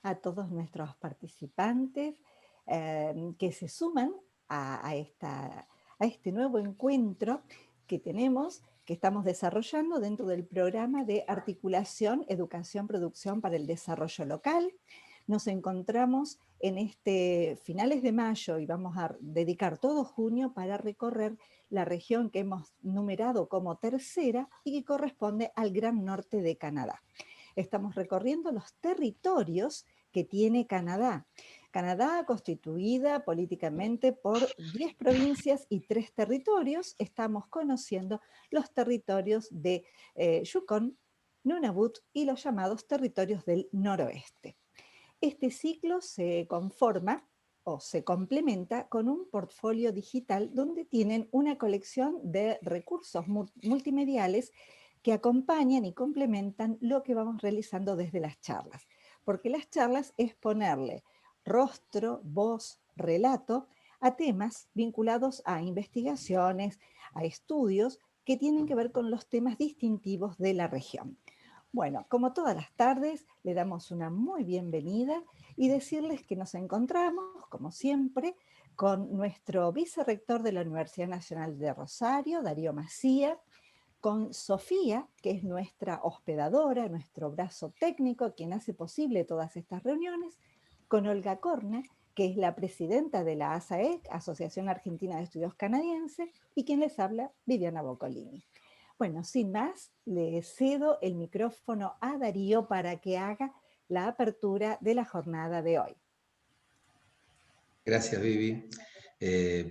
a todos nuestros participantes que se suman a este nuevo encuentro que tenemos, que estamos desarrollando dentro del programa de articulación, educación, producción para el desarrollo local. Nos encontramos en finales de mayo y vamos a dedicar todo junio para recorrer la región que hemos numerado como tercera y que corresponde al Gran Norte de Canadá. Estamos recorriendo los territorios que tiene Canadá. Canadá, constituida políticamente por 10 provincias y 3 territorios, estamos conociendo los territorios de Yukon, Nunavut y los llamados territorios del noroeste. Este ciclo se conforma o se complementa con un portfolio digital donde tienen una colección de recursos multimediales que acompañan y complementan lo que vamos realizando desde las charlas. Porque las charlas es ponerle rostro, voz, relato a temas vinculados a investigaciones, a estudios que tienen que ver con los temas distintivos de la región. Bueno, como todas las tardes, le damos una muy bienvenida y decirles que nos encontramos, como siempre, con nuestro vicerrector de la Universidad Nacional de Rosario, Darío Macía, con Sofía, que es nuestra hospedadora, nuestro brazo técnico, quien hace posible todas estas reuniones, con Olga Corna, que es la presidenta de la ASAEC, Asociación Argentina de Estudios Canadienses, y quien les habla, Viviana Boccolini. Bueno, sin más, le cedo el micrófono a Darío para que haga la apertura de la jornada de hoy. Gracias, Vivi.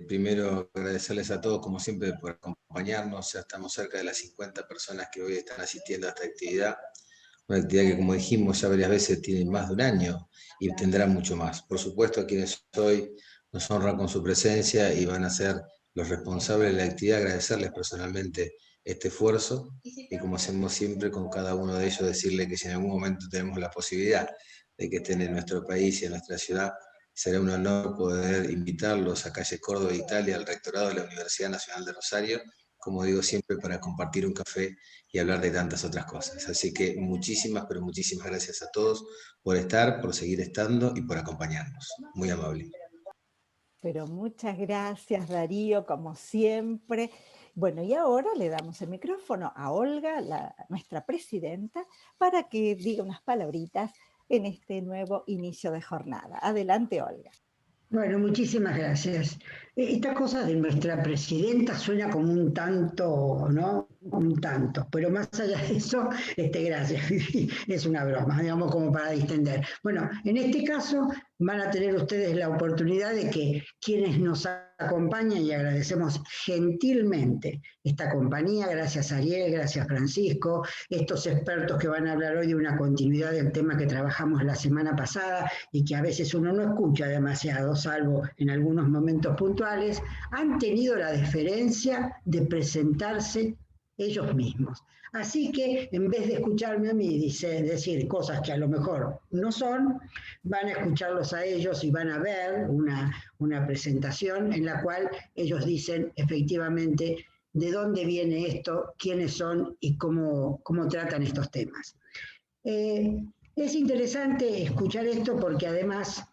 Primero, agradecerles a todos, como siempre, por acompañarnos. Ya estamos cerca de las 50 personas que hoy están asistiendo a esta actividad. Una actividad que, como dijimos ya varias veces, tiene más de un año y tendrá mucho más. Por supuesto, a quienes hoy nos honran con su presencia y van a ser los responsables de la actividad, agradecerles personalmente este esfuerzo y, como hacemos siempre con cada uno de ellos, decirle que si en algún momento tenemos la posibilidad de que estén en nuestro país y en nuestra ciudad, será un honor poder invitarlos a Calle Córdoba, Italia, al rectorado de la Universidad Nacional de Rosario, como digo siempre, para compartir un café y hablar de tantas otras cosas. Así que muchísimas, pero muchísimas gracias a todos por estar, por seguir estando y por acompañarnos. Muy amable. Pero muchas gracias, Darío, como siempre. Bueno, y ahora le damos el micrófono a Olga, nuestra presidenta, para que diga unas palabritas en este nuevo inicio de jornada. Adelante, Olga. Bueno, muchísimas gracias. Esta cosa de nuestra presidenta suena como un tanto, ¿no? Un tanto, pero más allá de eso, gracias, es una broma, digamos, como para distender. Bueno, en este caso van a tener ustedes la oportunidad de que quienes nos acompañan, y agradecemos gentilmente esta compañía, gracias Ariel, gracias Francisco, estos expertos que van a hablar hoy de una continuidad del tema que trabajamos la semana pasada y que a veces uno no escucha demasiado, salvo en algunos momentos puntuales, han tenido la deferencia de presentarse ellos mismos. Así que en vez de escucharme a mí decir cosas que a lo mejor no son, van a escucharlos a ellos y van a ver una presentación en la cual ellos dicen efectivamente de dónde viene esto, quiénes son y cómo tratan estos temas. Es interesante escuchar esto porque además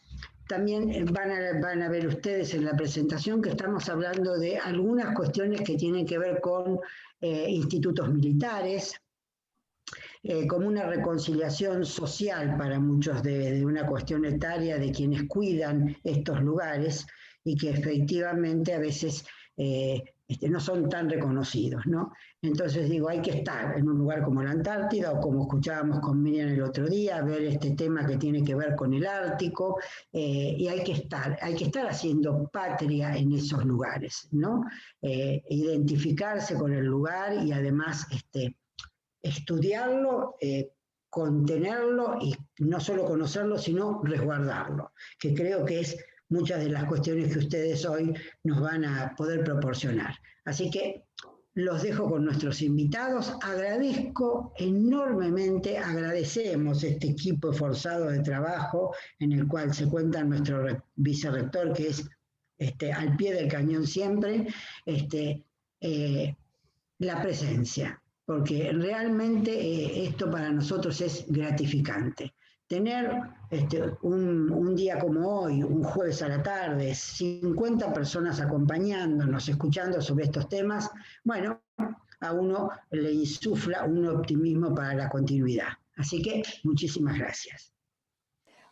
también van a ver ustedes en la presentación que estamos hablando de algunas cuestiones que tienen que ver con institutos militares, como una reconciliación social para muchos de una cuestión etaria de quienes cuidan estos lugares y que efectivamente a veces no son tan reconocidos, ¿no? Entonces digo, hay que estar en un lugar como la Antártida o como escuchábamos con Miriam el otro día, ver este tema que tiene que ver con el Ártico y hay que estar haciendo patria en esos lugares, ¿no? Identificarse con el lugar y además estudiarlo, contenerlo y no solo conocerlo, sino resguardarlo, que creo que es muchas de las cuestiones que ustedes hoy nos van a poder proporcionar. Así que los dejo con nuestros invitados. Agradezco enormemente, agradecemos este equipo esforzado de trabajo en el cual se cuenta nuestro vicerrector, que es al pie del cañón siempre, la presencia, porque realmente esto para nosotros es gratificante. tener un día como hoy, un jueves a la tarde, 50 personas acompañándonos, escuchando sobre estos temas, bueno, a uno le insufla un optimismo para la continuidad. Así que muchísimas gracias.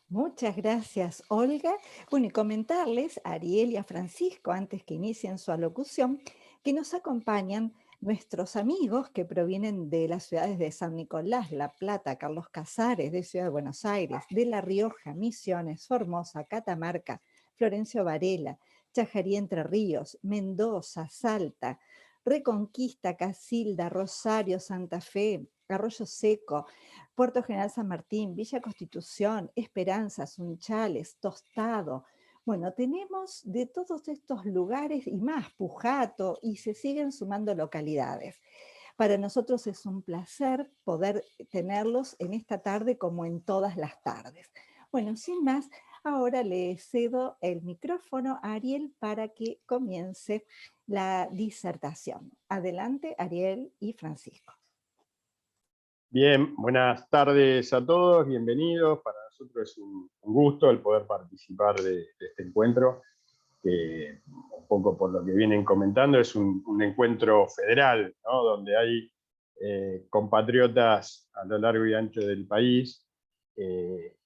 Muchas gracias, Olga. Bueno, y comentarles a Ariel y a Francisco, antes que inicien su alocución, que nos acompañan nuestros amigos que provienen de las ciudades de San Nicolás, La Plata, Carlos Casares, de Ciudad de Buenos Aires, de La Rioja, Misiones, Formosa, Catamarca, Florencio Varela, Chajarí, Entre Ríos, Mendoza, Salta, Reconquista, Casilda, Rosario, Santa Fe, Arroyo Seco, Puerto General San Martín, Villa Constitución, Esperanza, Sunchales, Tostado. Bueno, tenemos de todos estos lugares y más, Pujato, y se siguen sumando localidades. Para nosotros es un placer poder tenerlos en esta tarde como en todas las tardes. Bueno, sin más, ahora le cedo el micrófono a Ariel para que comience la disertación. Adelante, Ariel y Francisco. Bien, buenas tardes a todos, bienvenidos. Para nosotros es un gusto el poder participar de este encuentro, que un poco por lo que vienen comentando es un encuentro federal, ¿no? Donde hay compatriotas a lo largo y ancho del país,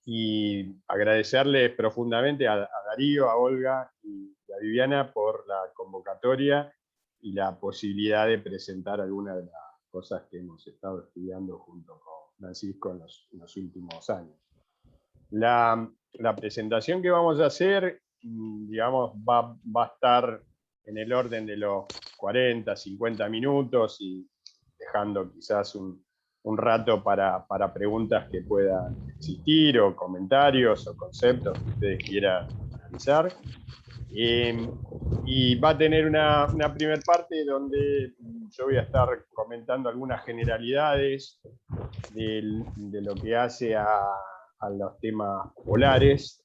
y agradecerles profundamente a Darío, a Olga y a Viviana por la convocatoria y la posibilidad de presentar algunas de las cosas que hemos estado estudiando junto con Francisco en los últimos años. La presentación que vamos a hacer, digamos, va a estar en el orden de los 40, 50 minutos y dejando quizás un rato para preguntas que puedan existir, o comentarios o conceptos que ustedes quieran analizar. Y va a tener una primera parte donde yo voy a estar comentando algunas generalidades de lo que hace a los temas polares,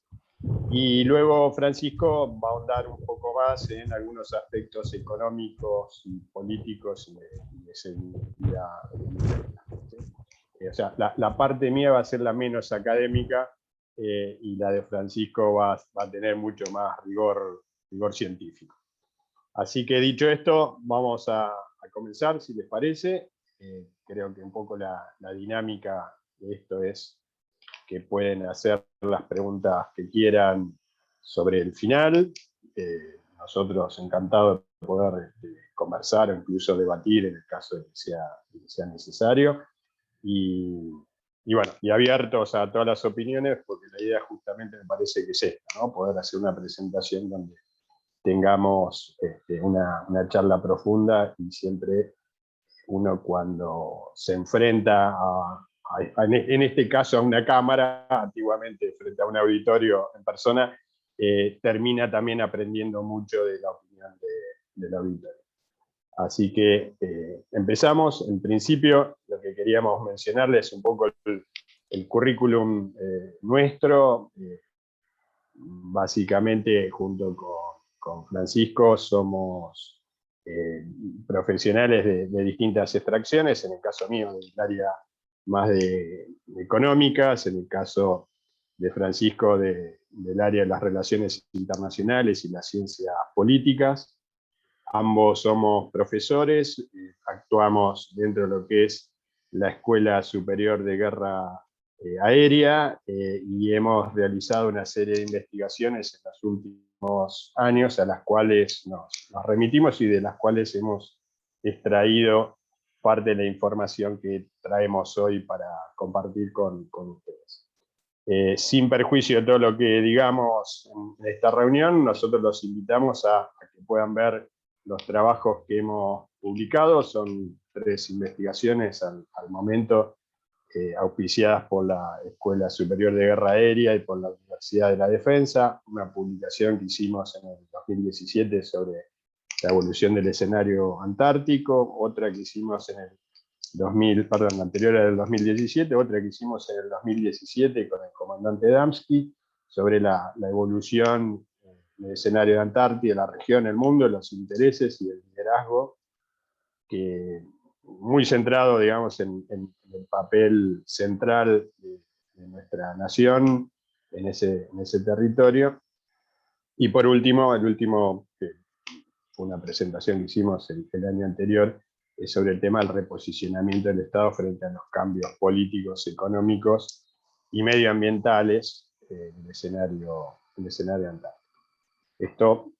y luego Francisco va a ahondar un poco más en algunos aspectos económicos y políticos y de seguridad. O sea, la parte mía va a ser la menos académica, y la de Francisco va a tener mucho más rigor científico. Así que dicho esto, vamos a comenzar, si les parece. Creo que un poco la dinámica de esto es que pueden hacer las preguntas que quieran sobre el final. Nosotros encantados de poder conversar o incluso debatir en el caso de que sea necesario. Y bueno, y abiertos a todas las opiniones, porque la idea justamente me parece que es esta, ¿no? Poder hacer una presentación donde tengamos una charla profunda, y siempre uno, cuando se enfrenta en este caso a una cámara, antiguamente frente a un auditorio en persona, termina también aprendiendo mucho de la opinión del auditorio. Así que empezamos. En principio, lo que queríamos mencionarles es un poco el currículum nuestro. Básicamente, junto con Francisco, somos profesionales de distintas extracciones. En el caso mío, del área más de económicas; en el caso de Francisco, del área de las relaciones internacionales y las ciencias políticas. Ambos somos profesores, actuamos dentro de lo que es la Escuela Superior de Guerra Aérea, y hemos realizado una serie de investigaciones en los últimos años a las cuales nos remitimos y de las cuales hemos extraído parte de la información que traemos hoy para compartir con ustedes. Sin perjuicio de todo lo que digamos en esta reunión, nosotros los invitamos a que puedan ver los trabajos que hemos publicado. Son 3 investigaciones al momento, auspiciadas por la Escuela Superior de Guerra Aérea y por la Universidad de la Defensa. Una publicación que hicimos en el 2017 sobre la evolución del escenario antártico, otra que hicimos en el anterior al 2017, otra que hicimos en el 2017 con el comandante Damsky, sobre la evolución del escenario de Antártida, la región, el mundo, los intereses y el liderazgo, que muy centrado, digamos, en el papel central de nuestra nación en ese territorio. Y por último, el último, que fue una presentación que hicimos el año anterior, es sobre el tema del reposicionamiento del Estado frente a los cambios políticos, económicos y medioambientales del escenario antártico. Esto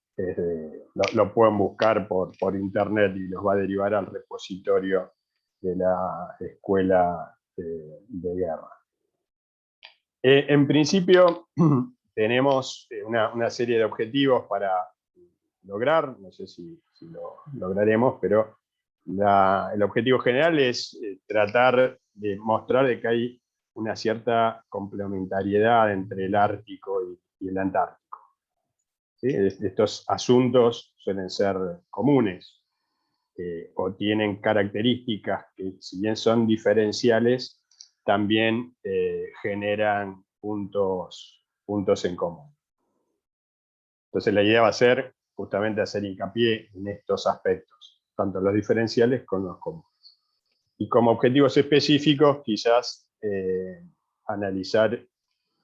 lo pueden buscar por internet y los va a derivar al repositorio de la Escuela de Guerra. En principio, tenemos una serie de objetivos para lograr, no sé si lo lograremos, pero el objetivo general es tratar de mostrar de que hay una cierta complementariedad entre el Ártico y el Antártico. ¿Sí? Estos asuntos suelen ser comunes o tienen características que, si bien son diferenciales, también generan puntos en común. Entonces la idea va a ser justamente hacer hincapié en estos aspectos, tanto los diferenciales como los comunes. Y como objetivos específicos, quizás analizar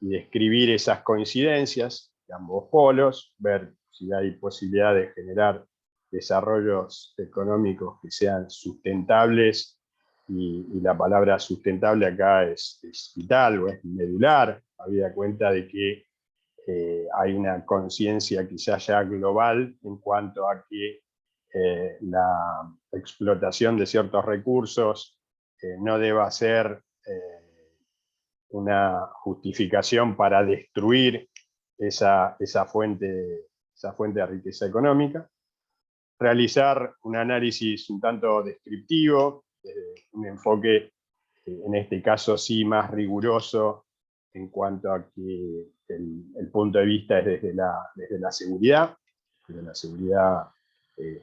y describir esas coincidencias de ambos polos, ver si hay posibilidad de generar desarrollos económicos que sean sustentables, y la palabra sustentable acá es vital o es medular, habida cuenta de que hay una conciencia quizás ya global en cuanto a que la explotación de ciertos recursos no deba ser una justificación para destruir esa fuente de riqueza económica. Realizar un análisis un tanto descriptivo, un enfoque, en este caso sí más riguroso, en cuanto a que el punto de vista es desde la seguridad,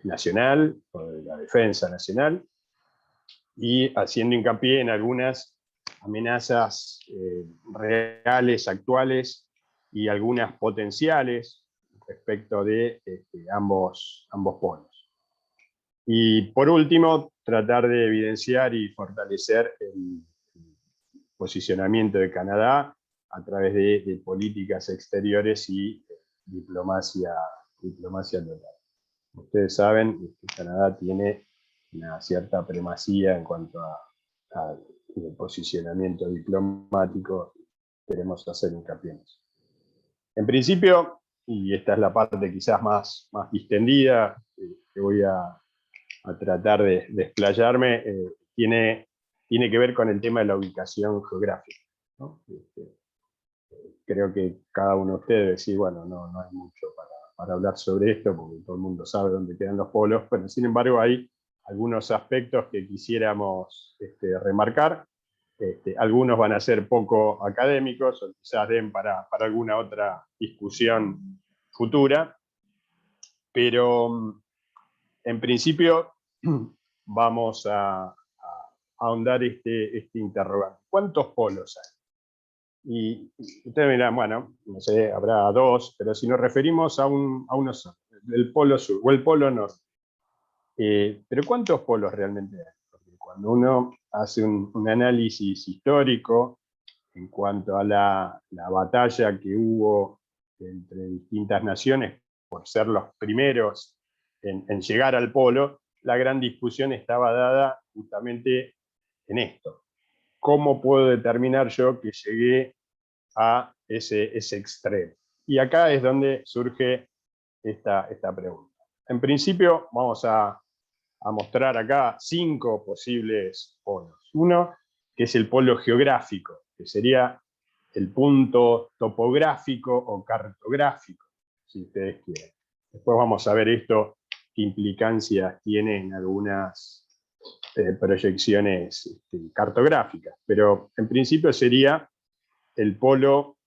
nacional, o de la defensa nacional, y haciendo hincapié en algunas amenazas reales, actuales, y algunas potenciales respecto de ambos polos. Y por último, tratar de evidenciar y fortalecer el posicionamiento de Canadá a través de políticas exteriores y diplomacia total. Ustedes saben que Canadá tiene una cierta primacía en cuanto al posicionamiento diplomático. Queremos hacer hincapié en eso. En principio, y esta es la parte quizás más distendida, que voy a tratar de explayarme, tiene que ver con el tema de la ubicación geográfica, ¿no? Creo que cada uno de ustedes decir, bueno, no hay mucho para hablar sobre esto, porque todo el mundo sabe dónde quedan los polos, pero sin embargo hay algunos aspectos que quisiéramos remarcar. Algunos van a ser poco académicos, o quizás den para alguna otra discusión futura, pero en principio vamos a ahondar este interrogante. ¿Cuántos polos hay? Y ustedes dirán, bueno, no sé, habrá dos, pero si nos referimos a uno solo, el polo sur o el polo norte, pero ¿cuántos polos realmente hay? Porque cuando uno hace un análisis histórico en cuanto a la batalla que hubo entre distintas naciones por ser los primeros en llegar al polo, la gran discusión estaba dada justamente en esto. ¿Cómo puedo determinar yo que llegué a ese extremo? Y acá es donde surge esta pregunta. En principio vamos a mostrar acá 5 posibles polos. Uno, que es el polo geográfico, que sería el punto topográfico o cartográfico, si ustedes quieren. Después vamos a ver esto, qué implicancias tiene en algunas proyecciones cartográficas, pero en principio sería el polo,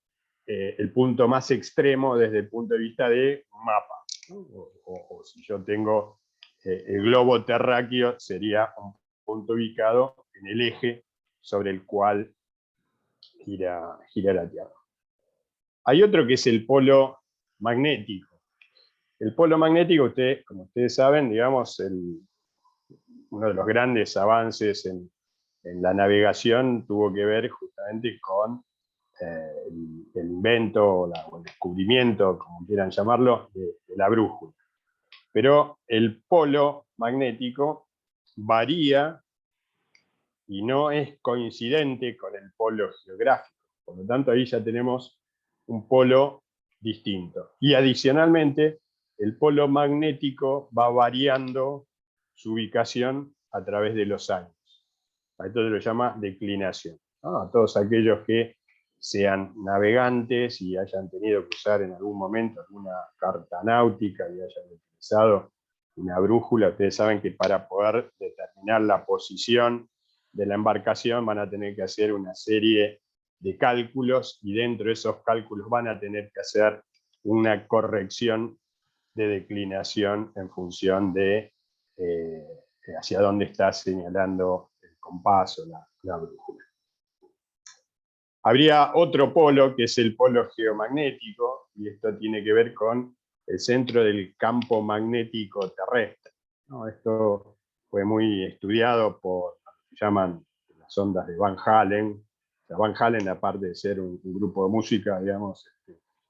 el punto más extremo desde el punto de vista de mapa, ¿no? O si yo tengo el globo terráqueo, sería un punto ubicado en el eje sobre el cual gira la Tierra. Hay otro que es el polo magnético. El polo magnético, como ustedes saben, digamos, uno de los grandes avances en la navegación tuvo que ver justamente con el invento o el descubrimiento, como quieran llamarlo, de la brújula. Pero el polo magnético varía y no es coincidente con el polo geográfico. Por lo tanto, ahí ya tenemos un polo distinto. Y adicionalmente, el polo magnético va variando su ubicación a través de los años. Esto se lo llama declinación, ¿no? A todos aquellos que sean navegantes y hayan tenido que usar en algún momento alguna carta náutica y hayan utilizado una brújula, ustedes saben que para poder determinar la posición de la embarcación van a tener que hacer una serie de cálculos y dentro de esos cálculos van a tener que hacer una corrección de declinación en función de hacia dónde está señalando el compás o la brújula. Habría otro polo, que es el polo geomagnético, y esto tiene que ver con el centro del campo magnético terrestre, ¿no? Esto fue muy estudiado por lo que llaman las ondas de Van Halen. O sea, Van Halen, aparte de ser un grupo de música, digamos,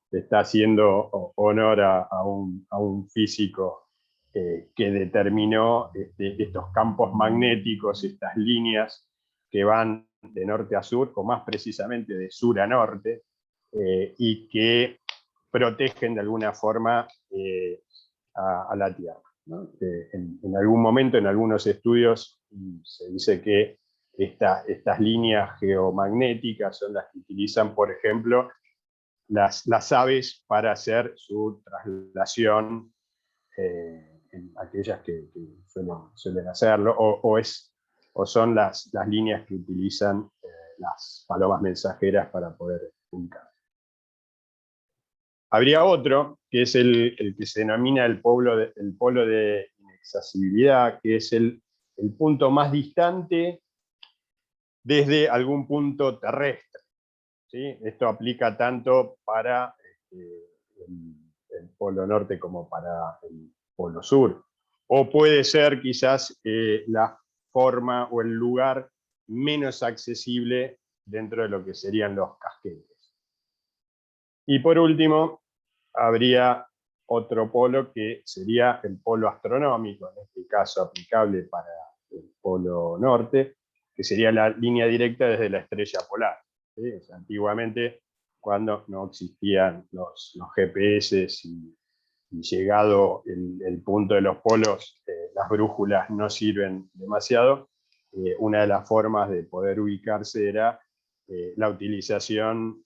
le está haciendo honor a un físico que determinó estos campos magnéticos, estas líneas que van de norte a sur, o más precisamente de sur a norte, y que protegen de alguna forma a la Tierra, ¿no? En algún momento, en algunos estudios, se dice que estas líneas geomagnéticas son las que utilizan, por ejemplo, las aves para hacer su traslación, en aquellas que suelen hacerlo, o son las líneas que utilizan las palomas mensajeras para poder ubicar. Habría otro, que es el que se denomina el polo de inaccesibilidad, que es el punto más distante desde algún punto terrestre, ¿sí? Esto aplica tanto para el polo norte como para el polo sur. O puede ser quizás la forma o el lugar menos accesible dentro de lo que serían los casquetes. Y por último, habría otro polo que sería el polo astronómico, en este caso aplicable para el polo norte, que sería la línea directa desde la estrella polar, ¿sí? O sea, antiguamente, cuando no existían los GPS y llegado el punto de los polos, las brújulas no sirven demasiado, una de las formas de poder ubicarse era la utilización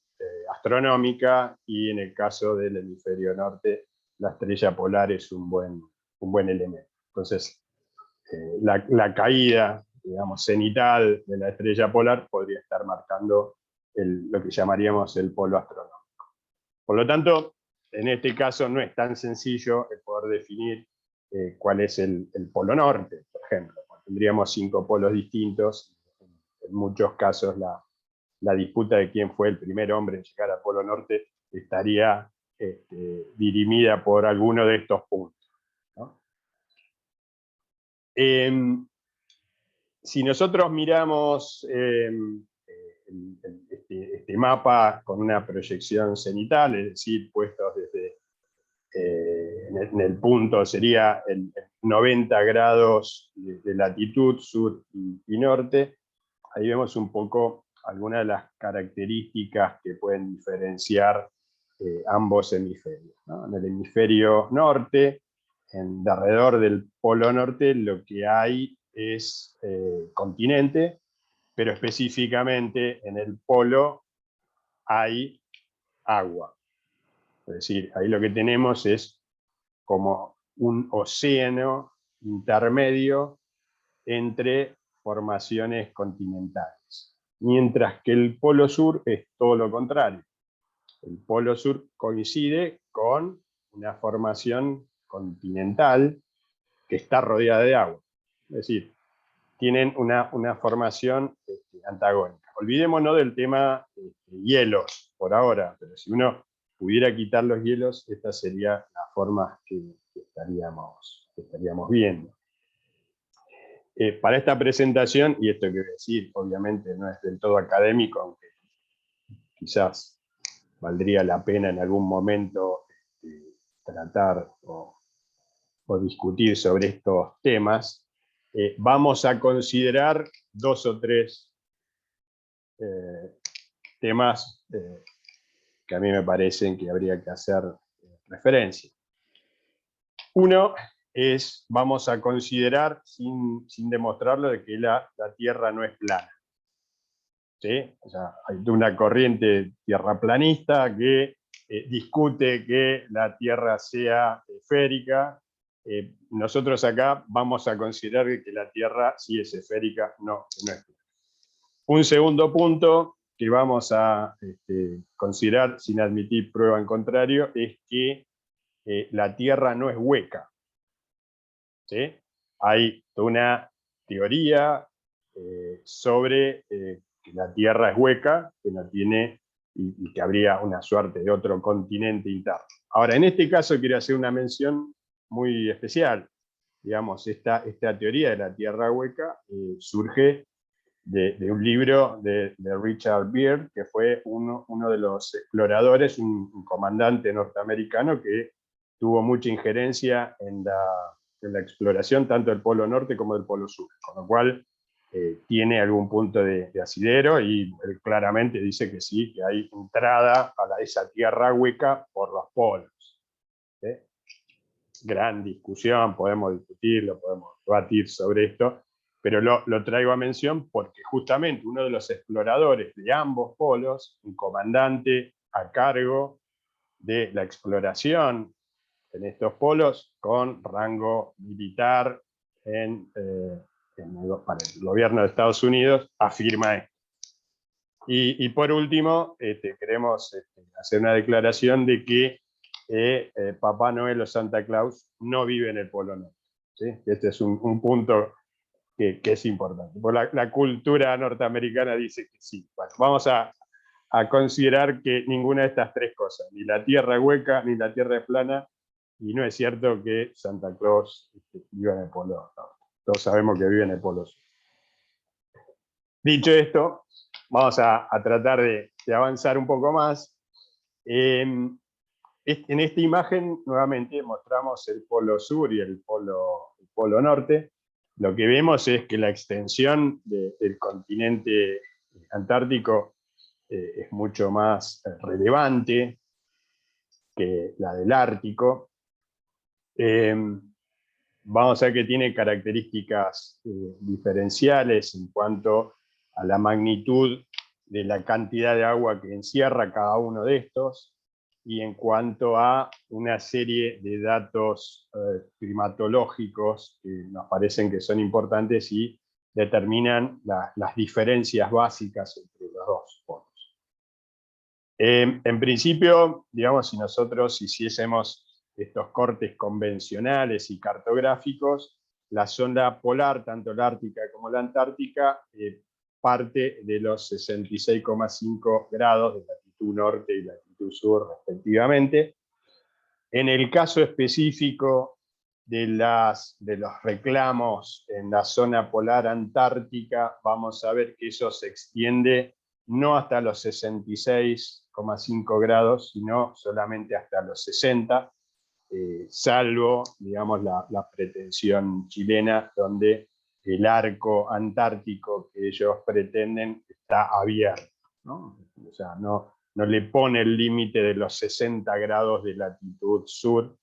astronómica, y en el caso del hemisferio norte, la estrella polar es un buen elemento. Entonces, la caída, digamos, cenital de la estrella polar podría estar marcando lo que llamaríamos el polo astronómico. Por lo tanto, en este caso no es tan sencillo el poder definir cuál es el polo norte, por ejemplo. Tendríamos 5 polos distintos. En muchos casos la disputa de quién fue el primer hombre en llegar al polo norte estaría dirimida por alguno de estos puntos, ¿no? Si nosotros miramos este mapa con una proyección cenital, es decir, puestos desde en el punto sería el 90 grados de latitud, sur y norte, ahí vemos un poco algunas de las características que pueden diferenciar ambos hemisferios, ¿no? En el hemisferio norte, de alrededor del polo norte, lo que hay es continente, pero específicamente en el polo hay agua. Es decir, ahí lo que tenemos es como un océano intermedio entre formaciones continentales. Mientras que el polo sur es todo lo contrario. El polo sur coincide con una formación continental que está rodeada de agua. Es decir, tienen una formación antagónica. Olvidémonos del tema hielos por ahora, pero si uno pudiera quitar los hielos, esta sería la forma que estaríamos viendo. Para esta presentación, y esto que voy a decir obviamente no es del todo académico, aunque quizás valdría la pena en algún momento tratar o discutir sobre estos temas, vamos a considerar 2 o 3 temas que a mí me parecen que habría que hacer referencia. Uno es, vamos a considerar, sin demostrarlo, de que la Tierra no es plana. ¿Sí? O sea, hay una corriente tierraplanista que discute que la Tierra sea esférica. Nosotros acá vamos a considerar que la Tierra sí es esférica, no es plana. Un segundo punto que vamos a considerar sin admitir prueba en contrario es que la Tierra no es hueca. ¿Sí? Hay una teoría sobre que la Tierra es hueca, que no tiene, y que habría una suerte de otro continente interno. Ahora, en este caso quiero hacer una mención muy especial. Digamos, esta teoría de la Tierra hueca surge de un libro de Richard Byrd, que fue uno de los exploradores, un comandante norteamericano que tuvo mucha injerencia en la exploración tanto del Polo Norte como del Polo Sur, con lo cual tiene algún punto de asidero, y él claramente dice que sí, que hay entrada a esa tierra hueca por los polos. ¿Sí? Gran discusión, podemos discutirlo, podemos debatir sobre esto, pero lo traigo a mención porque justamente uno de los exploradores de ambos polos, un comandante a cargo de la exploración en estos polos con rango militar para el gobierno de Estados Unidos, afirma esto. Y por último, queremos hacer una declaración de que Papá Noel o Santa Claus no vive en el Polo Norte. ¿Sí? Este es un punto que es importante. La cultura norteamericana dice que sí. Bueno, vamos a considerar que ninguna de estas 3 cosas, ni la Tierra es hueca, ni la Tierra es plana, y no es cierto que Santa Claus viva en el Polo Norte. Todos sabemos que vive en el Polo Sur. Dicho esto, vamos a tratar de avanzar un poco más. En esta imagen, nuevamente, mostramos el Polo Sur y el Polo Norte. Lo que vemos es que la extensión del continente antártico es mucho más relevante que la del Ártico. Vamos a ver que tiene características diferenciales en cuanto a la magnitud de la cantidad de agua que encierra cada uno de estos, y en cuanto a una serie de datos climatológicos que nos parecen que son importantes y determinan las diferencias básicas entre los dos polos. En principio, digamos, si nosotros hiciésemos estos cortes convencionales y cartográficos, la zona polar, tanto la ártica como la antártica, parte de los 66,5 grados de latitud norte y latitud sur, respectivamente. En el caso específico de los reclamos en la zona polar antártica, vamos a ver que eso se extiende no hasta los 66,5 grados, sino solamente hasta los 60, salvo, digamos, la pretensión chilena, donde el arco antártico que ellos pretenden está abierto, ¿no? O sea, no le pone el límite de los 60 grados de latitud sur,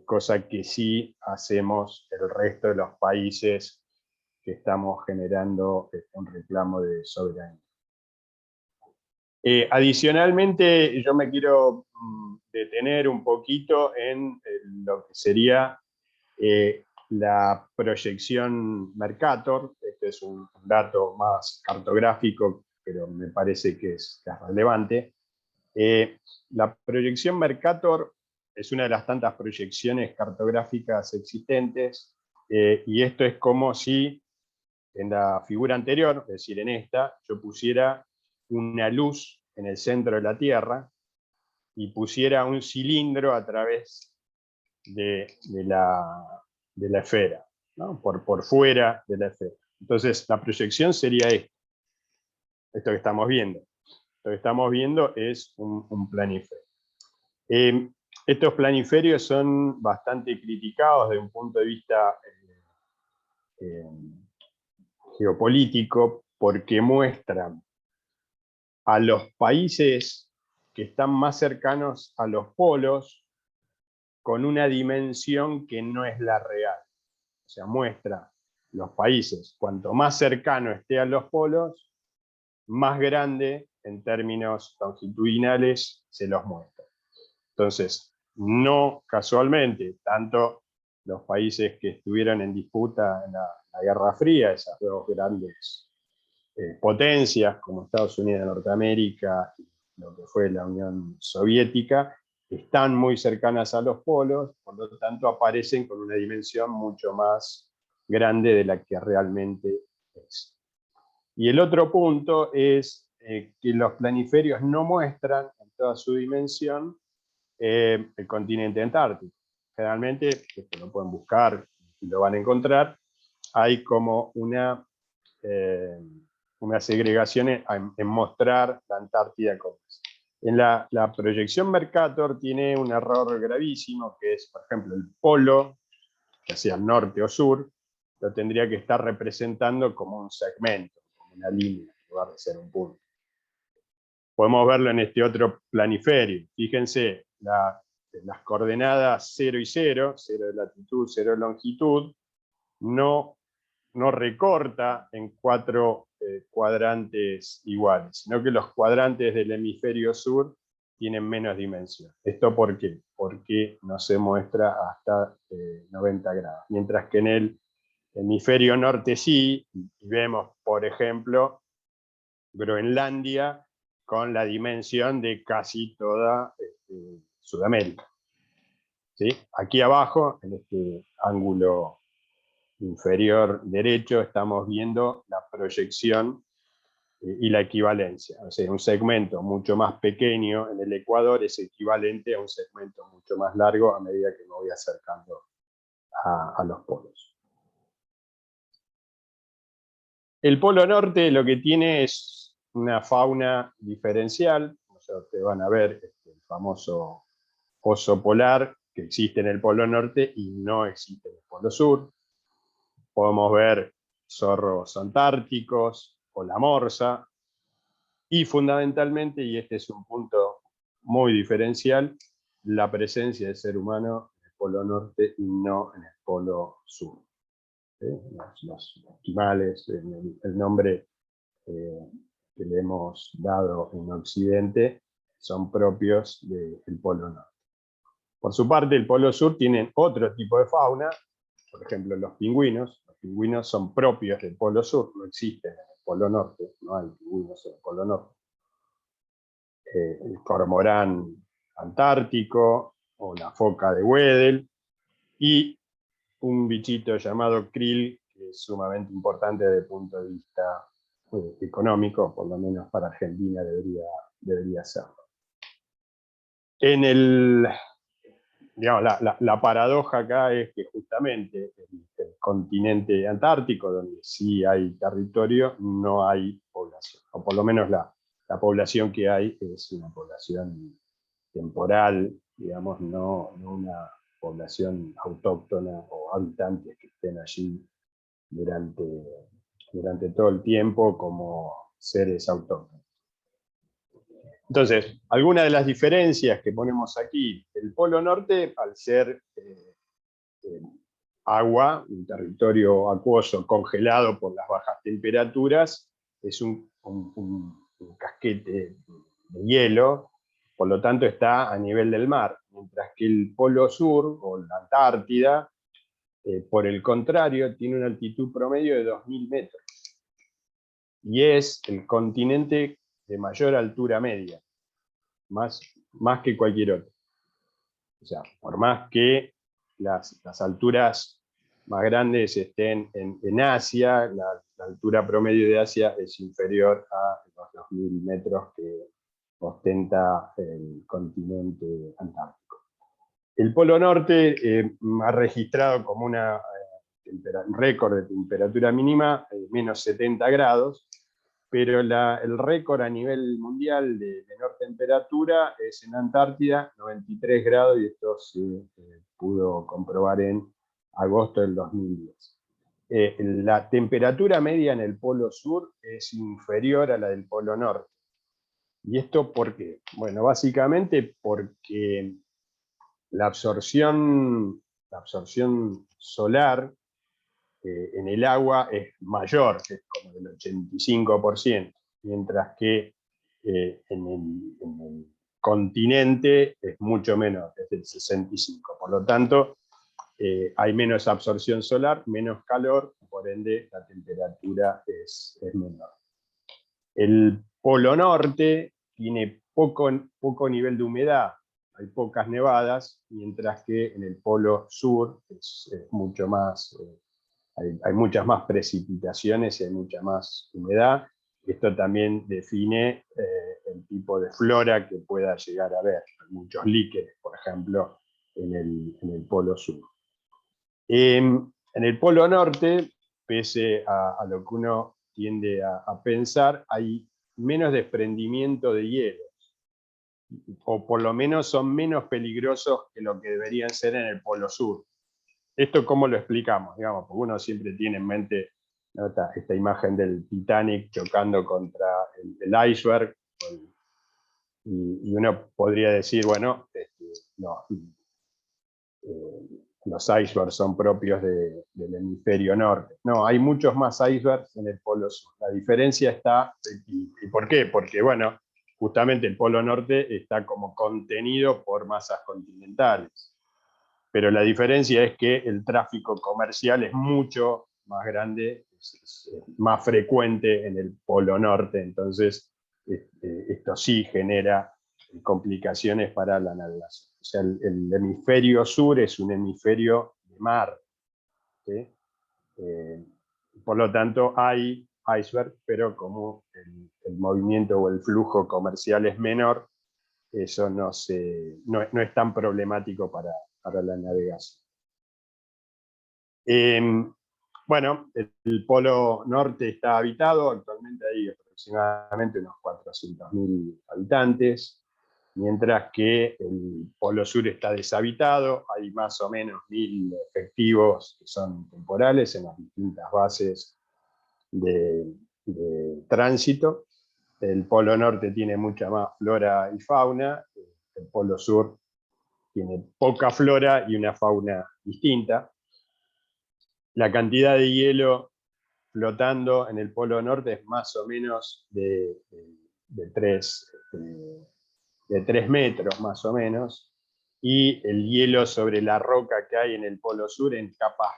cosa que sí hacemos el resto de los países que estamos generando un reclamo de soberanía. Adicionalmente, yo me quiero detener un poquito en lo que sería la proyección Mercator. Este es un dato más cartográfico, pero me parece que es relevante. La proyección Mercator es una de las tantas proyecciones cartográficas existentes, y esto es como si en la figura anterior, es decir, en esta, yo pusiera una luz en el centro de la Tierra y pusiera un cilindro a través de la esfera, ¿no? por fuera de la esfera. Entonces la proyección sería esto que estamos viendo. Lo que estamos viendo es un planiferio. Estos planiferios son bastante criticados desde un punto de vista geopolítico, porque muestran a los países que están más cercanos a los polos con una dimensión que no es la real. O sea, muestra los países, cuanto más cercano esté a los polos, más grande en términos longitudinales se los muestra. Entonces, no casualmente, tanto los países que estuvieron en disputa en la Guerra Fría, esas dos grandes potencias como Estados Unidos de Norteamérica y lo que fue la Unión Soviética, están muy cercanas a los polos, por lo tanto aparecen con una dimensión mucho más grande de la que realmente es. Y el otro punto es que los planiferios no muestran en toda su dimensión el continente antártico. Generalmente, esto lo pueden buscar y lo van a encontrar, hay como una segregación en mostrar la Antártida como es. En la proyección Mercator tiene un error gravísimo, que es, por ejemplo, el polo, ya sea norte o sur, lo tendría que estar representando como un segmento, como una línea, en lugar de ser un punto. Podemos verlo en este otro planiferio. Fíjense, las coordenadas 0 y 0, 0 de latitud, 0 de longitud, no recorta en 4 cuadrantes iguales, sino que los cuadrantes del hemisferio sur tienen menos dimensión. ¿Esto por qué? Porque no se muestra hasta 90 grados. Mientras que en el hemisferio norte sí, y vemos, por ejemplo, Groenlandia con la dimensión de casi toda Sudamérica. ¿Sí? Aquí abajo, en este ángulo inferior derecho, estamos viendo la proyección y la equivalencia. O sea, un segmento mucho más pequeño en el ecuador es equivalente a un segmento mucho más largo a medida que me voy acercando a los polos. El polo norte lo que tiene es una fauna diferencial. O sea, ustedes van a ver el famoso oso polar que existe en el polo norte y no existe en el polo sur. Podemos ver zorros antárticos o la morsa. Y fundamentalmente, y este es un punto muy diferencial, la presencia del ser humano en el polo norte y no en el polo sur. Los esquimales, el nombre que le hemos dado en Occidente, son propios del polo norte. Por su parte, el polo sur tiene otro tipo de fauna, por ejemplo los pingüinos. Los pingüinos son propios del polo sur, no existen en el polo norte, no hay pingüinos en el polo norte. El cormorán antártico o la foca de Weddell y un bichito llamado krill, que es sumamente importante desde el punto de vista económico, por lo menos para Argentina debería serlo. En digamos, la paradoja acá es que justamente el continente antártico, donde sí hay territorio, no hay población, o por lo menos la población que hay es una población temporal, digamos, no una población autóctona o habitantes que estén allí durante todo el tiempo como seres autóctonos. Entonces, algunas de las diferencias que ponemos aquí, el Polo Norte, al ser agua, un territorio acuoso congelado por las bajas temperaturas, es un casquete de hielo, por lo tanto está a nivel del mar, mientras que el Polo Sur, o la Antártida, por el contrario, tiene una altitud promedio de 2000 metros, y es el continente de mayor altura media, más que cualquier otro. O sea, por más que las alturas más grandes estén en Asia, la altura promedio de Asia es inferior a los 2000 metros que ostenta el continente antártico. El Polo Norte ha registrado como un récord de temperatura mínima, menos 70 grados, pero el récord a nivel mundial de menor temperatura es en Antártida, 93 grados, y esto se pudo comprobar en agosto del 2010. La temperatura media en el Polo Sur es inferior a la del Polo Norte. ¿Y esto por qué? Bueno, básicamente porque la absorción solar en el agua es mayor, es como del 85%, mientras que en el continente es mucho menos, es del 65%. Por lo tanto, hay menos absorción solar, menos calor, por ende la temperatura es menor. El Polo Norte tiene poco nivel de humedad, hay pocas nevadas, mientras que en el Polo Sur es mucho más, hay muchas más precipitaciones y hay mucha más humedad. Esto también define el tipo de flora que pueda llegar a haber. Hay muchos líquenes, por ejemplo, en el Polo Sur. En el Polo Norte, pese a lo que uno tiende a pensar, hay menos desprendimiento de hielos, o por lo menos son menos peligrosos que lo que deberían ser en el Polo Sur. ¿Esto cómo lo explicamos? Digamos, porque uno siempre tiene en mente, ¿no?, esta imagen del Titanic chocando contra el iceberg, y uno podría decir, bueno, no, los icebergs son propios del hemisferio norte. No, hay muchos más icebergs en el Polo Sur. La diferencia está, ¿y por qué? Porque, bueno, justamente el Polo Norte está como contenido por masas continentales. Pero la diferencia es que el tráfico comercial es mucho más grande, es más frecuente en el Polo Norte, entonces esto sí genera complicaciones para la navegación. O sea, el hemisferio sur es un hemisferio de mar, ¿sí? Por lo tanto, hay iceberg, pero como el movimiento o el flujo comercial es menor, eso no es tan problemático para la navegación. Bueno, el Polo Norte está habitado, actualmente hay aproximadamente unos 400.000 habitantes, mientras que el Polo Sur está deshabitado, hay más o menos 1.000 efectivos que son temporales en las distintas bases de tránsito. El Polo Norte tiene mucha más flora y fauna, el Polo Sur tiene poca flora y una fauna distinta. La cantidad de hielo flotando en el Polo Norte es más o menos de 3 metros, más o menos, y el hielo sobre la roca que hay en el Polo Sur en capas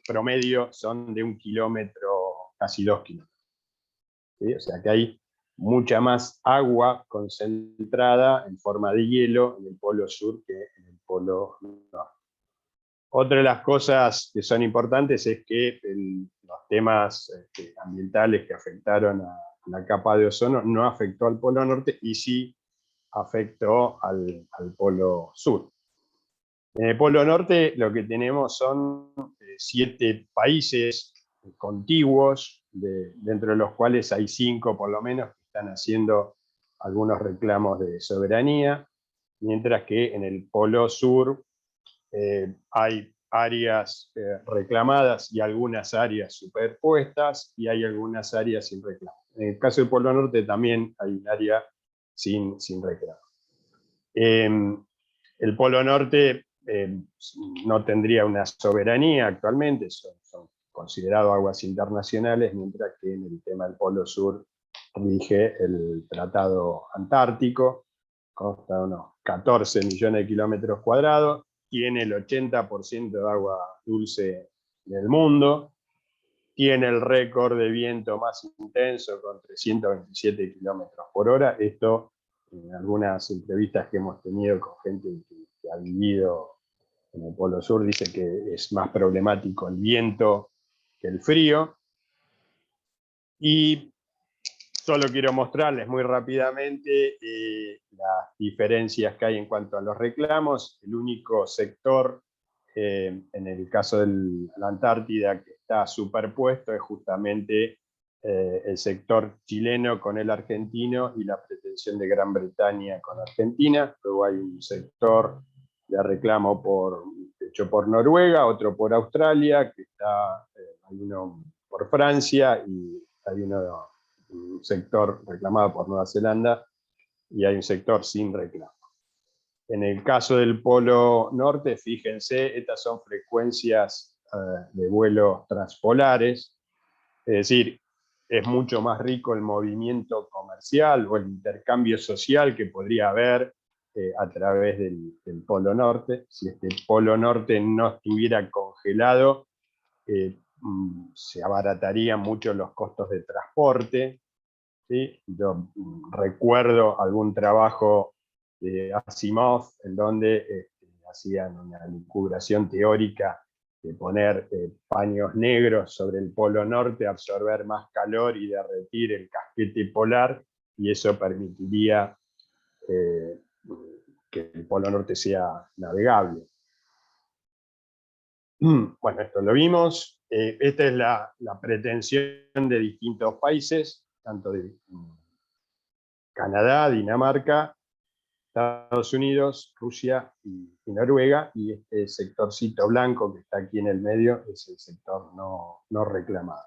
promedio son de 1 kilómetro, casi 2 kilómetros. ¿Sí? O sea que hay mucha más agua concentrada en forma de hielo en el Polo Sur que en el Polo Norte. Otra de las cosas que son importantes es que los temas ambientales que afectaron a la capa de ozono no afectó al Polo Norte y sí afectó al Polo Sur. En el Polo Norte lo que tenemos son 7 países contiguos, dentro de los cuales hay 5 por lo menos que están haciendo algunos reclamos de soberanía, mientras que en el Polo Sur hay áreas reclamadas y algunas áreas superpuestas, y hay algunas áreas sin reclamo. En el caso del Polo Norte también hay un área sin reclamo. El Polo Norte no tendría una soberanía actualmente, son considerados aguas internacionales, mientras que en el tema del Polo Sur rige el Tratado Antártico, consta de unos 14 millones de kilómetros cuadrados, tiene el 80% de agua dulce del mundo, tiene el récord de viento más intenso con 327 kilómetros por hora. Esto, en algunas entrevistas que hemos tenido con gente que ha vivido en el Polo Sur, dice que es más problemático el viento que el frío. Y solo quiero mostrarles muy rápidamente las diferencias que hay en cuanto a los reclamos. El único sector, en el caso de la Antártida, que está superpuesto es justamente el sector chileno con el argentino y la pretensión de Gran Bretaña con Argentina. Luego hay un sector de reclamo hecho por Noruega, otro por Australia, hay uno por Francia y hay un sector reclamado por Nueva Zelanda y hay un sector sin reclamo. En el caso del Polo Norte, fíjense, estas son frecuencias de vuelos transpolares, es decir, es mucho más rico el movimiento comercial o el intercambio social que podría haber a través del Polo Norte. Si este Polo Norte no estuviera congelado, se abaratarían mucho los costos de transporte, ¿sí? Yo recuerdo algún trabajo de Asimov en donde hacían una lucubración teórica de poner paños negros sobre el polo norte, absorber más calor y derretir el casquete polar, y eso permitiría que el polo norte sea navegable. Bueno, esto lo vimos. Esta es la pretensión de distintos países, tanto de Canadá, Dinamarca, Estados Unidos, Rusia y Noruega, y este sectorcito blanco que está aquí en el medio es el sector no reclamado.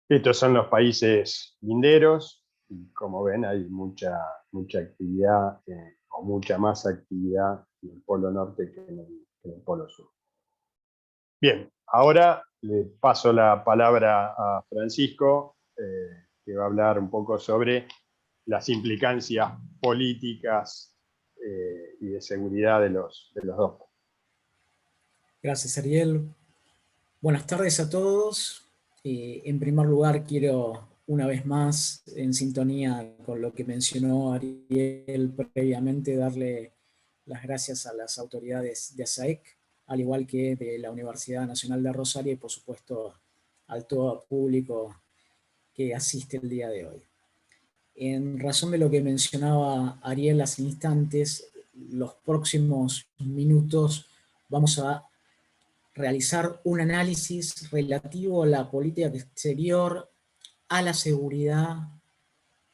Estos son los países linderos, y como ven hay mucha actividad, o mucha más actividad en el Polo Norte que en el Polo Sur. Bien, ahora le paso la palabra a Francisco, que va a hablar un poco sobre las implicancias políticas y de seguridad de los dos. Gracias, Ariel. Buenas tardes a todos. En primer lugar, quiero una vez más, en sintonía con lo que mencionó Ariel previamente, darle las gracias a las autoridades de ASAEC, al igual que de la Universidad Nacional de Rosario, y por supuesto al todo público que asiste el día de hoy. En razón de lo que mencionaba Ariel hace instantes, los próximos minutos vamos a realizar un análisis relativo a la política exterior, a la seguridad,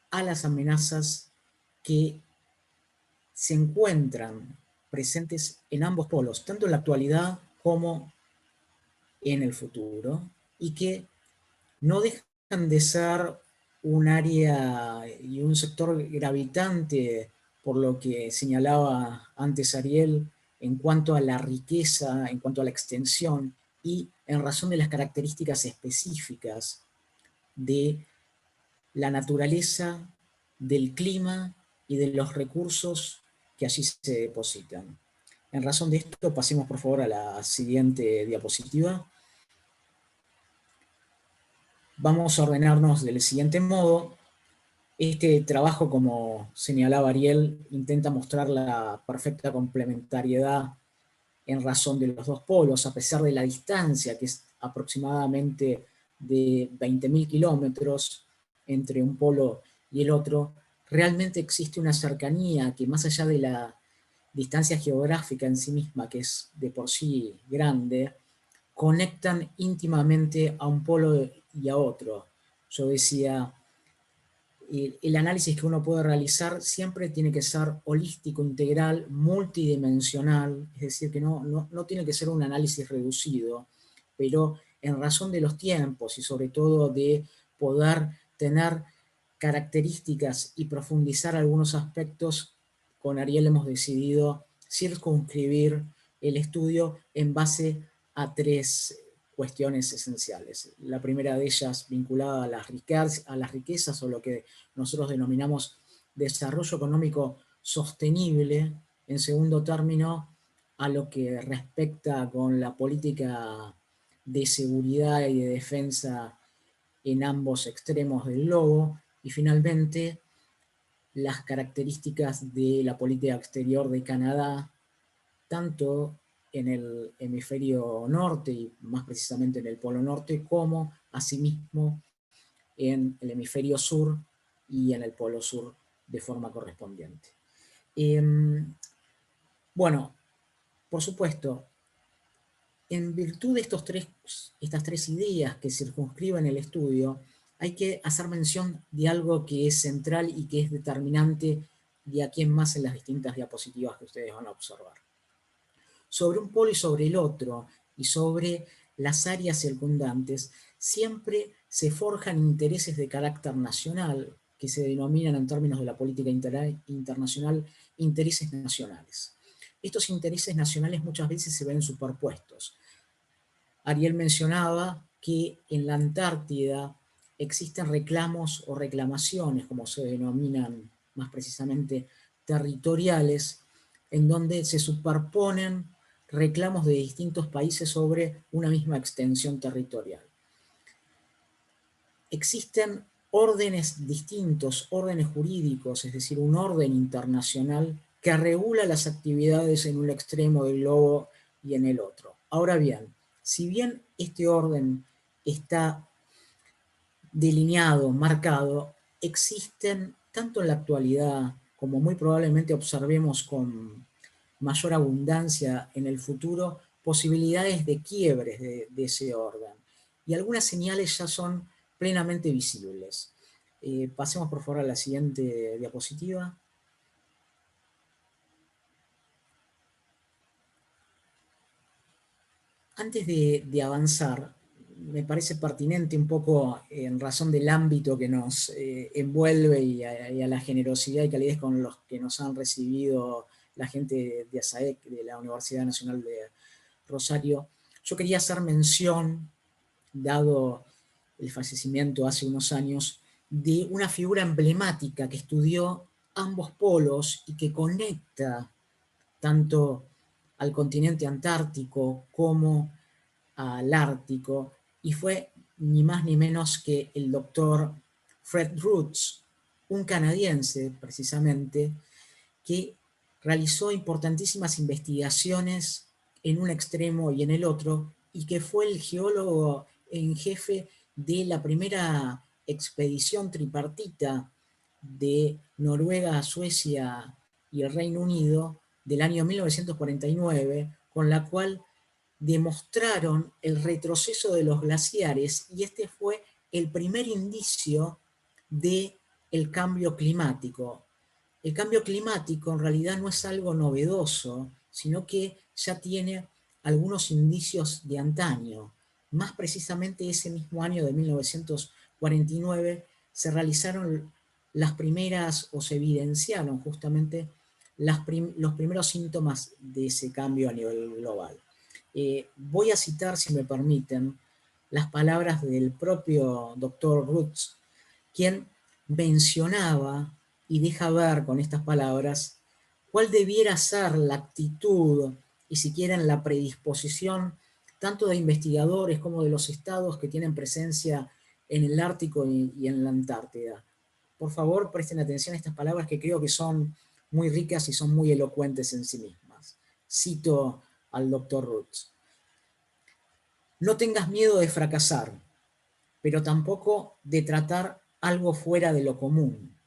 a las amenazas que se encuentran presentes en ambos polos, tanto en la actualidad como en el futuro, y que no dejan de ser un área y un sector gravitante, por lo que señalaba antes Ariel, en cuanto a la riqueza, en cuanto a la extensión y en razón de las características específicas de la naturaleza, del clima y de los recursos que allí se depositan. En razón de esto, pasemos por favor a la siguiente diapositiva. Vamos a ordenarnos del siguiente modo. Este trabajo, como señalaba Ariel, intenta mostrar la perfecta complementariedad en razón de los dos polos, a pesar de la distancia, que es aproximadamente de 20.000 kilómetros entre un polo y el otro. Realmente existe una cercanía que, más allá de la distancia geográfica en sí misma, que es de por sí grande, conectan íntimamente a un polo y a otro. Yo decía, el análisis que uno puede realizar siempre tiene que ser holístico, integral, multidimensional, es decir, que no tiene que ser un análisis reducido, pero en razón de los tiempos y sobre todo de poder tener características y profundizar algunos aspectos, con Ariel hemos decidido circunscribir el estudio en base a tres cuestiones esenciales. La primera de ellas vinculada a las riquezas, o lo que nosotros denominamos desarrollo económico sostenible. En segundo término, a lo que respecta con la política de seguridad y de defensa en ambos extremos del globo. Y finalmente, las características de la política exterior de Canadá, tanto en el hemisferio norte y más precisamente en el polo norte, como asimismo en el hemisferio sur y en el polo sur de forma correspondiente. Bueno, por supuesto, en virtud de estas tres ideas que circunscriben el estudio, hay que hacer mención de algo que es central y que es determinante de aquí en más en las distintas diapositivas que ustedes van a observar. Sobre un polo y sobre el otro, y sobre las áreas circundantes, siempre se forjan intereses de carácter nacional, que se denominan en términos de la política internacional intereses nacionales. Estos intereses nacionales muchas veces se ven superpuestos. Ariel mencionaba que en la Antártida existen reclamos o reclamaciones, como se denominan más precisamente territoriales, en donde se superponen reclamos de distintos países sobre una misma extensión territorial. Existen órdenes distintos, órdenes jurídicos, es decir, un orden internacional que regula las actividades en un extremo del globo y en el otro. Ahora bien, si bien este orden está delineado, marcado, existen, tanto en la actualidad como muy probablemente observemos con mayor abundancia en el futuro, posibilidades de quiebres de ese orden. Y algunas señales ya son plenamente visibles. Pasemos por favor a la siguiente diapositiva. Antes de avanzar, me parece pertinente un poco en razón del ámbito que nos envuelve y a la generosidad y calidez con los que nos han recibido la gente de ASAEC, de la Universidad Nacional de Rosario. Yo quería hacer mención, dado el fallecimiento hace unos años, de una figura emblemática que estudió ambos polos y que conecta tanto al continente antártico como al Ártico, y fue ni más ni menos que el doctor Fred Roots, un canadiense precisamente, que realizó importantísimas investigaciones en un extremo y en el otro, y que fue el geólogo en jefe de la primera expedición tripartita de Noruega, Suecia y el Reino Unido del año 1949, con la cual demostraron el retroceso de los glaciares, y este fue el primer indicio del cambio climático. El cambio climático en realidad no es algo novedoso, sino que ya tiene algunos indicios de antaño. Más precisamente ese mismo año de 1949 se realizaron las primeras, o se evidenciaron justamente los primeros síntomas de ese cambio a nivel global. Voy a citar, si me permiten, las palabras del propio doctor Roots, quien mencionaba y deja ver con estas palabras cuál debiera ser la actitud y si quieren la predisposición tanto de investigadores como de los estados que tienen presencia en el Ártico y en la Antártida. Por favor, presten atención a estas palabras que creo que son muy ricas y son muy elocuentes en sí mismas. Cito al doctor Roots. No tengas miedo de fracasar, pero tampoco de tratar algo fuera de lo común.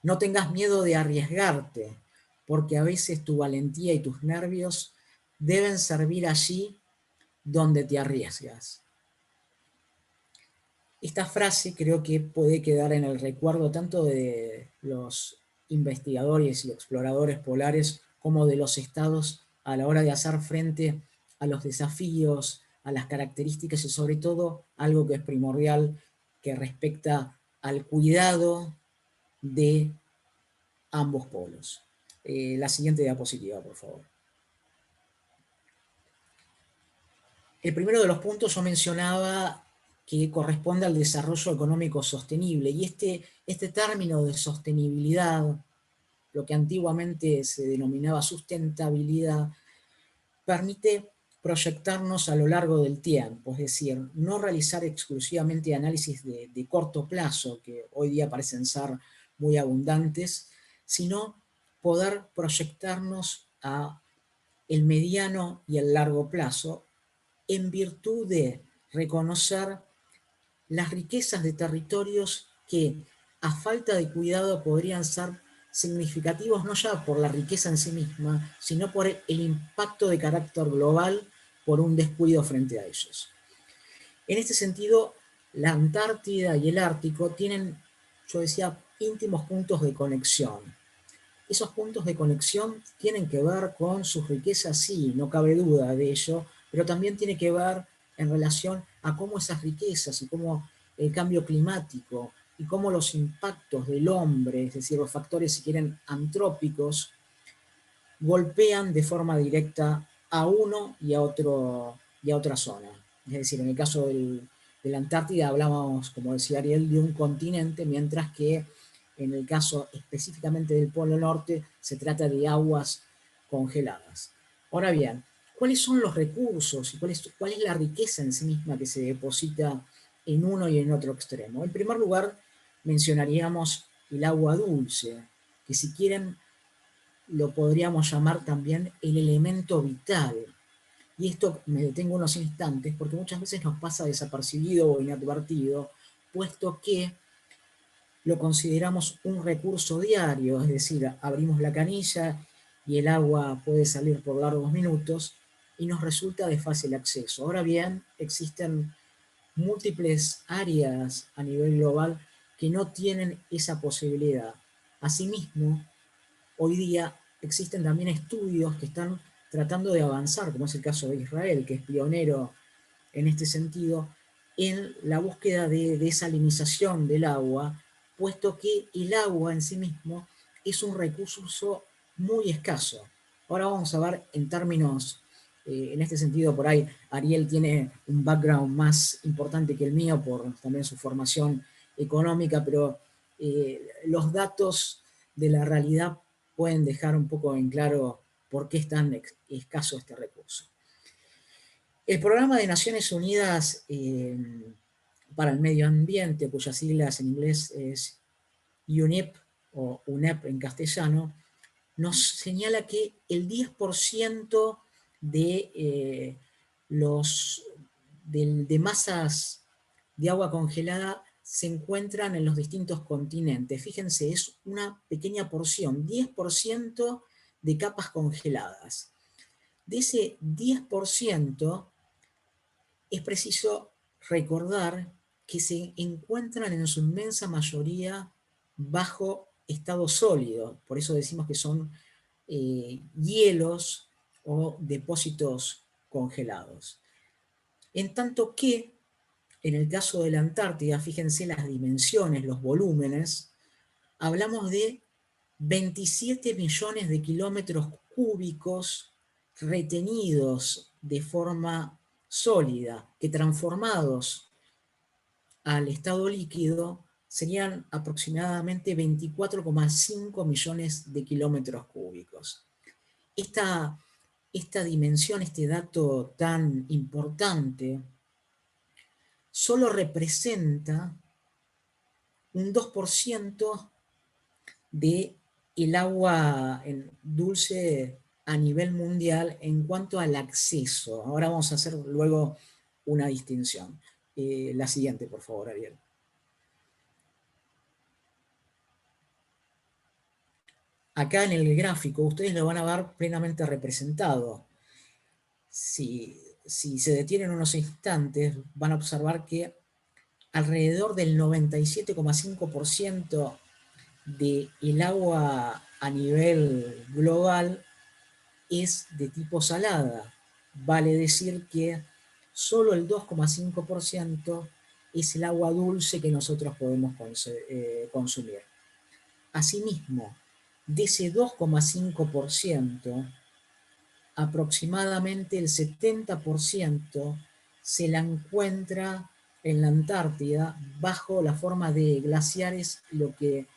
No tengas miedo de arriesgarte, porque a veces tu valentía y tus nervios deben servir allí donde te arriesgas. Esta frase creo que puede quedar en el recuerdo tanto de los investigadores y exploradores polares como de los estados a la hora de hacer frente a los desafíos, a las características y sobre todo algo que es primordial, que respecta al cuidado de ambos polos. La siguiente diapositiva, por favor. El primero de los puntos yo mencionaba que corresponde al desarrollo económico sostenible, y este término de sostenibilidad, lo que antiguamente se denominaba sustentabilidad, permite proyectarnos a lo largo del tiempo, es decir, no realizar exclusivamente análisis de corto plazo, que hoy día parecen ser muy abundantes, sino poder proyectarnos a el mediano y el largo plazo en virtud de reconocer las riquezas de territorios que a falta de cuidado podrían ser significativos no ya por la riqueza en sí misma, sino por el impacto de carácter global por un descuido frente a ellos. En este sentido, la Antártida y el Ártico tienen, yo decía, íntimos puntos de conexión. Esos puntos de conexión tienen que ver con sus riquezas, sí, no cabe duda de ello, pero también tiene que ver en relación a cómo esas riquezas y cómo el cambio climático y cómo los impactos del hombre, es decir, los factores, si quieren, antrópicos, golpean de forma directa a uno y a otra zona. Es decir, en el caso de la Antártida hablábamos, como decía Ariel, de un continente, mientras que en el caso específicamente del Polo Norte se trata de aguas congeladas. Ahora bien, ¿cuáles son los recursos y cuál es la riqueza en sí misma que se deposita en uno y en otro extremo? En primer lugar, mencionaríamos el agua dulce, que si quieren lo podríamos llamar también el elemento vital. Y esto me detengo unos instantes porque muchas veces nos pasa desapercibido o inadvertido, puesto que lo consideramos un recurso diario, es decir, abrimos la canilla y el agua puede salir por largos minutos y nos resulta de fácil acceso. Ahora bien, existen múltiples áreas a nivel global que no tienen esa posibilidad. Asimismo, hoy día existen también estudios que están tratando de avanzar, como es el caso de Israel, que es pionero en este sentido, en la búsqueda de desalinización del agua, puesto que el agua en sí mismo es un recurso muy escaso. Ahora vamos a ver en términos, en este sentido por ahí Ariel tiene un background más importante que el mío por también su formación económica, pero los datos de la realidad pueden dejar un poco en claro por qué es tan escaso este recurso. El Programa de Naciones Unidas para el Medio Ambiente, cuyas siglas en inglés es UNEP o UNEP en castellano, nos señala que el 10% de masas de agua congelada se encuentran en los distintos continentes. Fíjense, es una pequeña porción, 10% de capas congeladas. De ese 10%, es preciso recordar que se encuentran en su inmensa mayoría bajo estado sólido, por eso decimos que son hielos o depósitos congelados. En tanto que, en el caso de la Antártida, fíjense las dimensiones, los volúmenes, hablamos de 27 millones de kilómetros cúbicos retenidos de forma sólida, que transformados al estado líquido serían aproximadamente 24,5 millones de kilómetros cúbicos. Esta dimensión, este dato tan importante, solo representa un 2% del agua dulce a nivel mundial en cuanto al acceso. Ahora vamos a hacer luego una distinción. La siguiente, por favor, Ariel. Acá en el gráfico ustedes lo van a ver plenamente representado. Si se detienen unos instantes, van a observar que alrededor del 97,5% del agua a nivel global es de tipo salada. Vale decir que solo el 2,5% es el agua dulce que nosotros podemos consumir. Asimismo, de ese 2,5%, aproximadamente el 70% se la encuentra en la Antártida bajo la forma de glaciares, lo que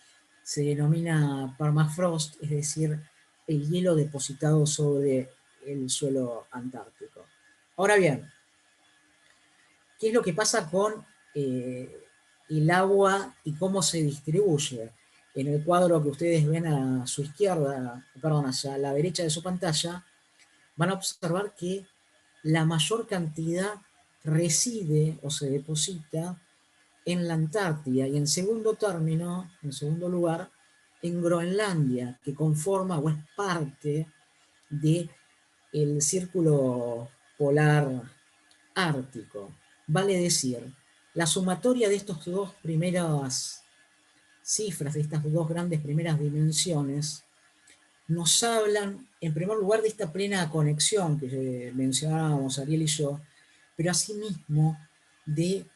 se denomina permafrost, es decir, el hielo depositado sobre el suelo antártico. Ahora bien, ¿qué es lo que pasa con el agua y cómo se distribuye? En el cuadro que ustedes ven a su izquierda, perdón, hacia la derecha de su pantalla, van a observar que la mayor cantidad reside o se deposita en la Antártida y en segundo término, en segundo lugar, en Groenlandia, que conforma o es parte del círculo polar ártico. Vale decir, la sumatoria de estas dos primeras cifras, de estas dos grandes primeras dimensiones, nos hablan, en primer lugar, de esta plena conexión que mencionábamos Ariel y yo, pero asimismo de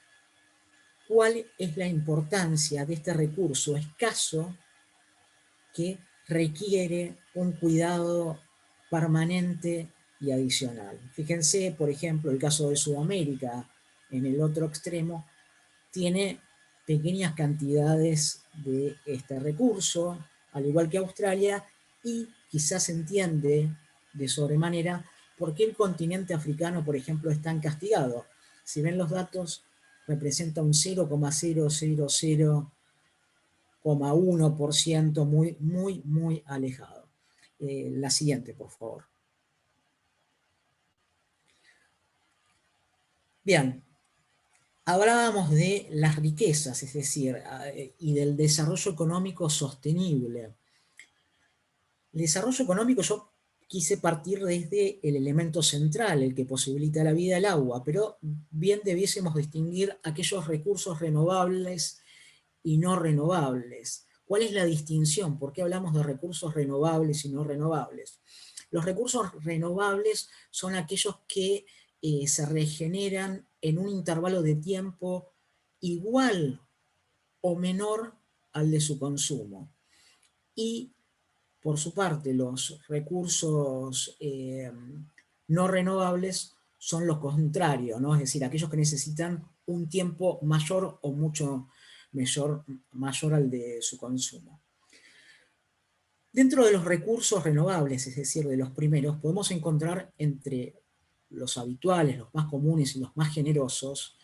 cuál es la importancia de este recurso escaso que requiere un cuidado permanente y adicional. Fíjense, por ejemplo, el caso de Sudamérica, en el otro extremo, tiene pequeñas cantidades de este recurso, al igual que Australia, y quizás se entiende de sobremanera por qué el continente africano, por ejemplo, es tan castigado. Si ven los datos, representa un 0,000,1%, muy, muy, muy alejado. La siguiente, por favor. Bien, hablábamos de las riquezas, es decir, y del desarrollo económico sostenible. El desarrollo económico yo quise partir desde el elemento central, el que posibilita la vida, el agua, pero bien debiésemos distinguir aquellos recursos renovables y no renovables. ¿Cuál es la distinción? ¿Por qué hablamos de recursos renovables y no renovables? Los recursos renovables son aquellos que se regeneran en un intervalo de tiempo igual o menor al de su consumo. Y, por su parte, los recursos no renovables son los contrarios, ¿no? Es decir, aquellos que necesitan un tiempo mayor o mucho mayor al de su consumo. Dentro de los recursos renovables, es decir, de los primeros, podemos encontrar entre los habituales, los más comunes y los más generosos,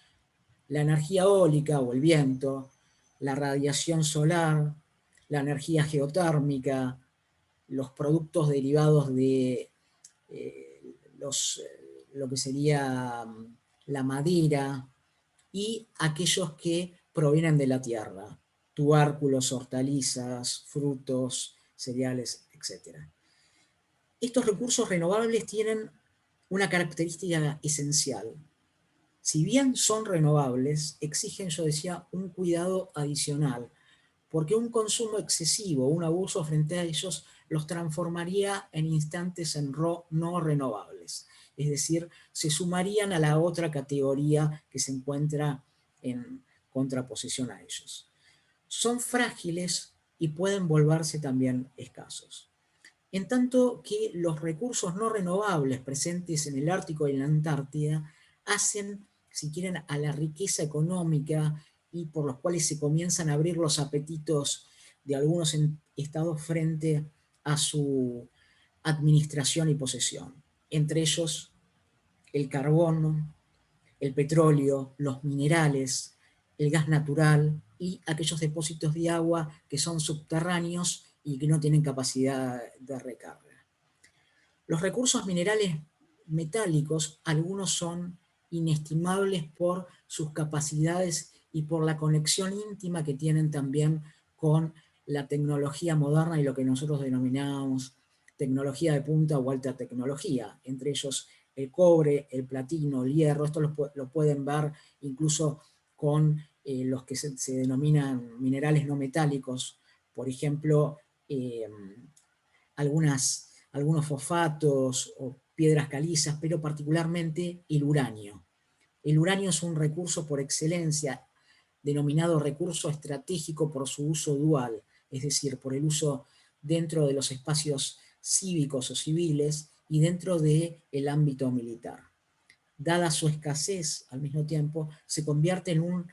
la energía eólica o el viento, la radiación solar, la energía geotérmica, los productos derivados de lo que sería la madera y aquellos que provienen de la tierra, tubérculos, hortalizas, frutos, cereales, etc. Estos recursos renovables tienen una característica esencial. Si bien son renovables, exigen, yo decía, un cuidado adicional, porque un consumo excesivo, un abuso frente a ellos, los transformaría en instantes en no renovables. Es decir, se sumarían a la otra categoría que se encuentra en contraposición a ellos. Son frágiles y pueden volverse también escasos. En tanto que los recursos no renovables presentes en el Ártico y en la Antártida hacen, si quieren, a la riqueza económica y por los cuales se comienzan a abrir los apetitos de algunos estados frente a su administración y posesión. Entre ellos, el carbón, el petróleo, los minerales, el gas natural y aquellos depósitos de agua que son subterráneos y que no tienen capacidad de recarga. Los recursos minerales metálicos, algunos son inestimables por sus capacidades y por la conexión íntima que tienen también con la tecnología moderna y lo que nosotros denominamos tecnología de punta o alta tecnología, entre ellos el cobre, el platino, el hierro. Esto lo pueden ver incluso con los que se denominan minerales no metálicos, por ejemplo, algunos fosfatos o piedras calizas, pero particularmente el uranio. El uranio es un recurso por excelencia, denominado recurso estratégico por su uso dual, es decir, por el uso dentro de los espacios cívicos o civiles y dentro del ámbito militar. Dada su escasez, al mismo tiempo, se convierte en un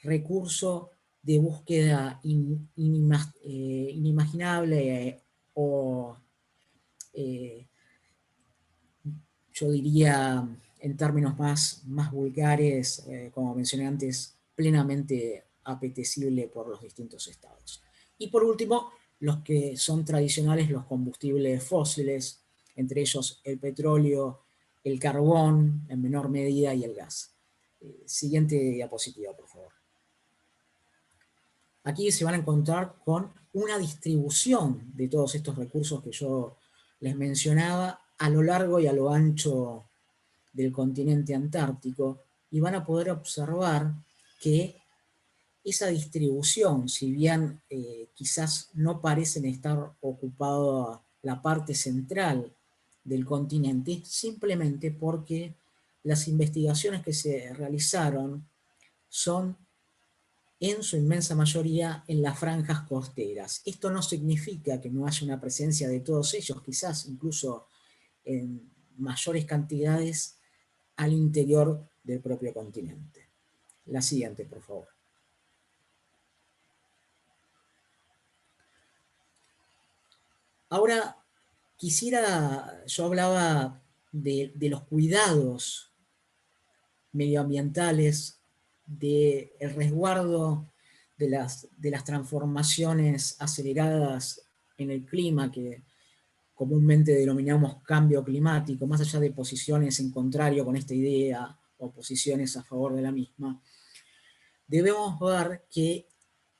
recurso de búsqueda inimaginable o, yo diría, en términos más vulgares, como mencioné antes, plenamente apetecible por los distintos estados. Y por último, los que son tradicionales, los combustibles fósiles, entre ellos el petróleo, el carbón en menor medida y el gas. Siguiente diapositiva, por favor. Aquí se van a encontrar con una distribución de todos estos recursos que yo les mencionaba a lo largo y a lo ancho del continente antártico y van a poder observar que esa distribución, si bien quizás no parecen estar ocupada la parte central del continente, simplemente porque las investigaciones que se realizaron son en su inmensa mayoría en las franjas costeras. Esto no significa que no haya una presencia de todos ellos, quizás incluso en mayores cantidades al interior del propio continente. La siguiente, por favor. Ahora, yo hablaba de los cuidados medioambientales, del resguardo de las transformaciones aceleradas en el clima que comúnmente denominamos cambio climático, más allá de posiciones en contrario con esta idea o posiciones a favor de la misma. Debemos ver que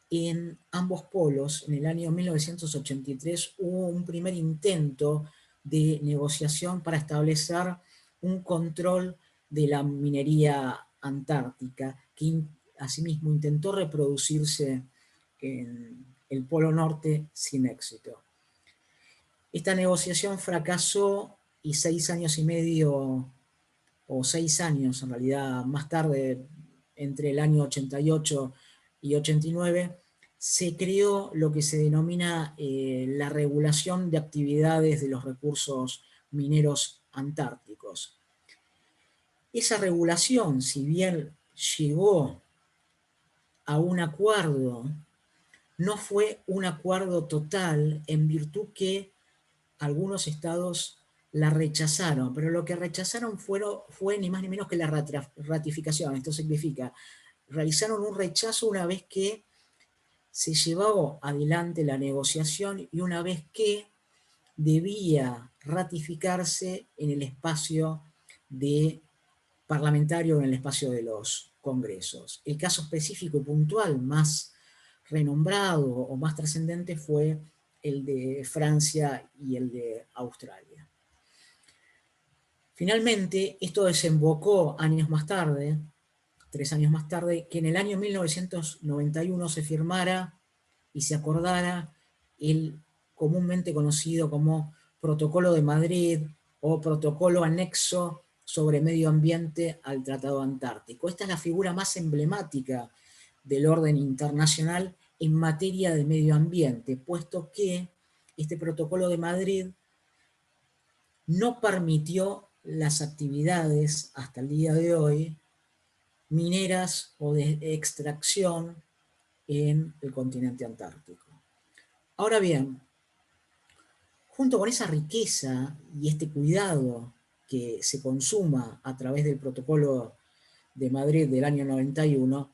en ambos polos, en el año 1983, hubo un primer intento de negociación para establecer un control de la minería antártica, que asimismo intentó reproducirse en el Polo Norte sin éxito. Esta negociación fracasó y 6 años y medio, o 6 años en realidad más tarde, entre el año 88 y 89, se creó lo que se denomina la regulación de actividades de los recursos mineros antárticos. Esa regulación, si bien llegó a un acuerdo, no fue un acuerdo total, en virtud que algunos estados la rechazaron, pero lo que rechazaron fue ni más ni menos que la ratificación. Esto significa, realizaron un rechazo una vez que se llevó adelante la negociación y una vez que debía ratificarse en el espacio parlamentario, en el espacio de los congresos. El caso específico y puntual más renombrado o más trascendente fue el de Francia y el de Australia. Finalmente, esto desembocó años más tarde, 3 años más tarde, que en el año 1991 se firmara y se acordara el comúnmente conocido como Protocolo de Madrid o Protocolo Anexo sobre Medio Ambiente al Tratado Antártico. Esta es la figura más emblemática del orden internacional en materia de medio ambiente, puesto que este Protocolo de Madrid no permitió las actividades hasta el día de hoy mineras o de extracción en el continente antártico. Ahora bien, junto con esa riqueza y este cuidado que se consuma a través del Protocolo de Madrid del año 91,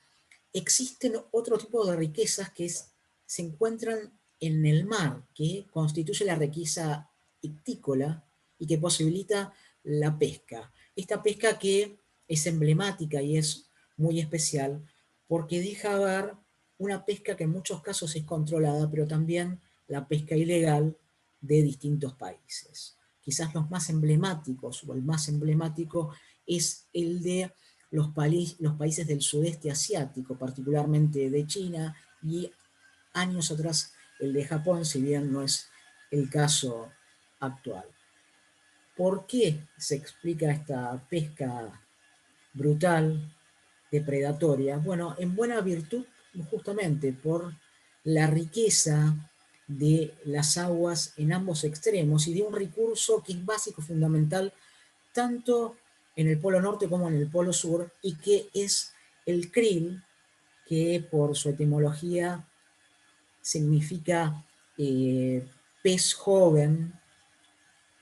existen otro tipo de riquezas que se encuentran en el mar, que constituye la riqueza ictícola y que posibilita la pesca. Esta pesca que es emblemática y es muy especial porque deja ver una pesca que en muchos casos es controlada, pero también la pesca ilegal de distintos países. Quizás los más emblemáticos, o el más emblemático, es el de los países del sudeste asiático, particularmente de China, y años atrás el de Japón, si bien no es el caso actual. ¿Por qué se explica esta pesca brutal, depredatoria? Bueno, en buena virtud justamente por la riqueza de las aguas en ambos extremos y de un recurso que es básico, fundamental, tanto en el Polo Norte como en el Polo Sur, y que es el krill, que por su etimología significa pez joven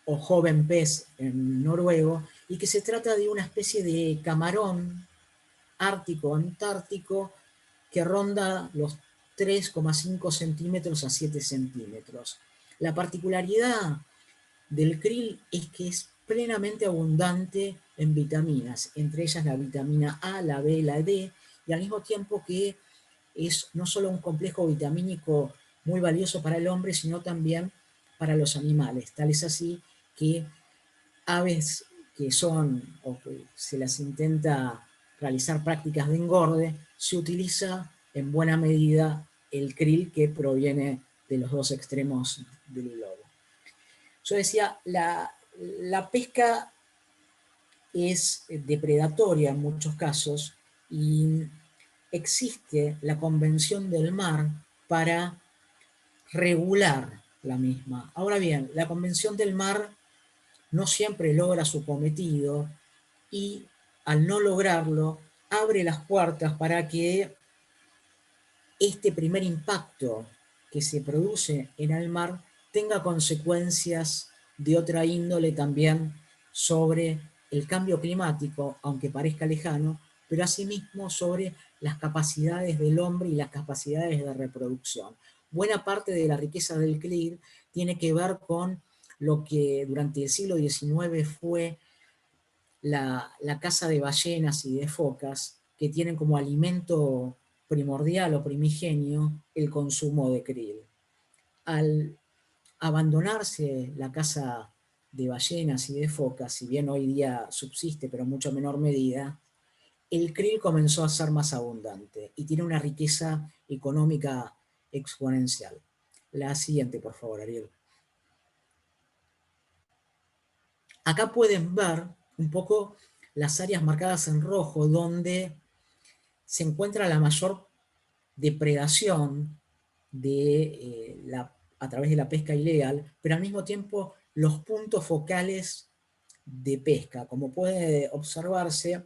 o joven pez en noruego, y que se trata de una especie de camarón ártico antártico que ronda los 3,5 centímetros a 7 centímetros. La particularidad del krill es que es plenamente abundante en vitaminas, entre ellas la vitamina A, la B, la D, y al mismo tiempo que es no solo un complejo vitamínico muy valioso para el hombre, sino también para los animales. Tal es así que aves que son, o que se las intenta realizar prácticas de engorde, se utiliza en buena medida el krill que proviene de los dos extremos del globo. Yo decía, la pesca es depredatoria en muchos casos y existe la Convención del Mar para regular la misma. Ahora bien, la Convención del Mar no siempre logra su cometido y al no lograrlo abre las puertas para que este primer impacto que se produce en el mar tenga consecuencias de otra índole también sobre el cambio climático, aunque parezca lejano, pero asimismo sobre las capacidades del hombre y las capacidades de reproducción. Buena parte de la riqueza del krill tiene que ver con lo que durante el siglo XIX fue la caza de ballenas y de focas, que tienen como alimento primordial o primigenio el consumo de krill. Al abandonarse la caza de ballenas y de focas, si bien hoy día subsiste pero en mucho menor medida, el krill comenzó a ser más abundante y tiene una riqueza económica exponencial. La siguiente, por favor, Ariel. Acá pueden ver un poco las áreas marcadas en rojo donde se encuentra la mayor depredación a través de la pesca ilegal, pero al mismo tiempo los puntos focales de pesca. Como puede observarse,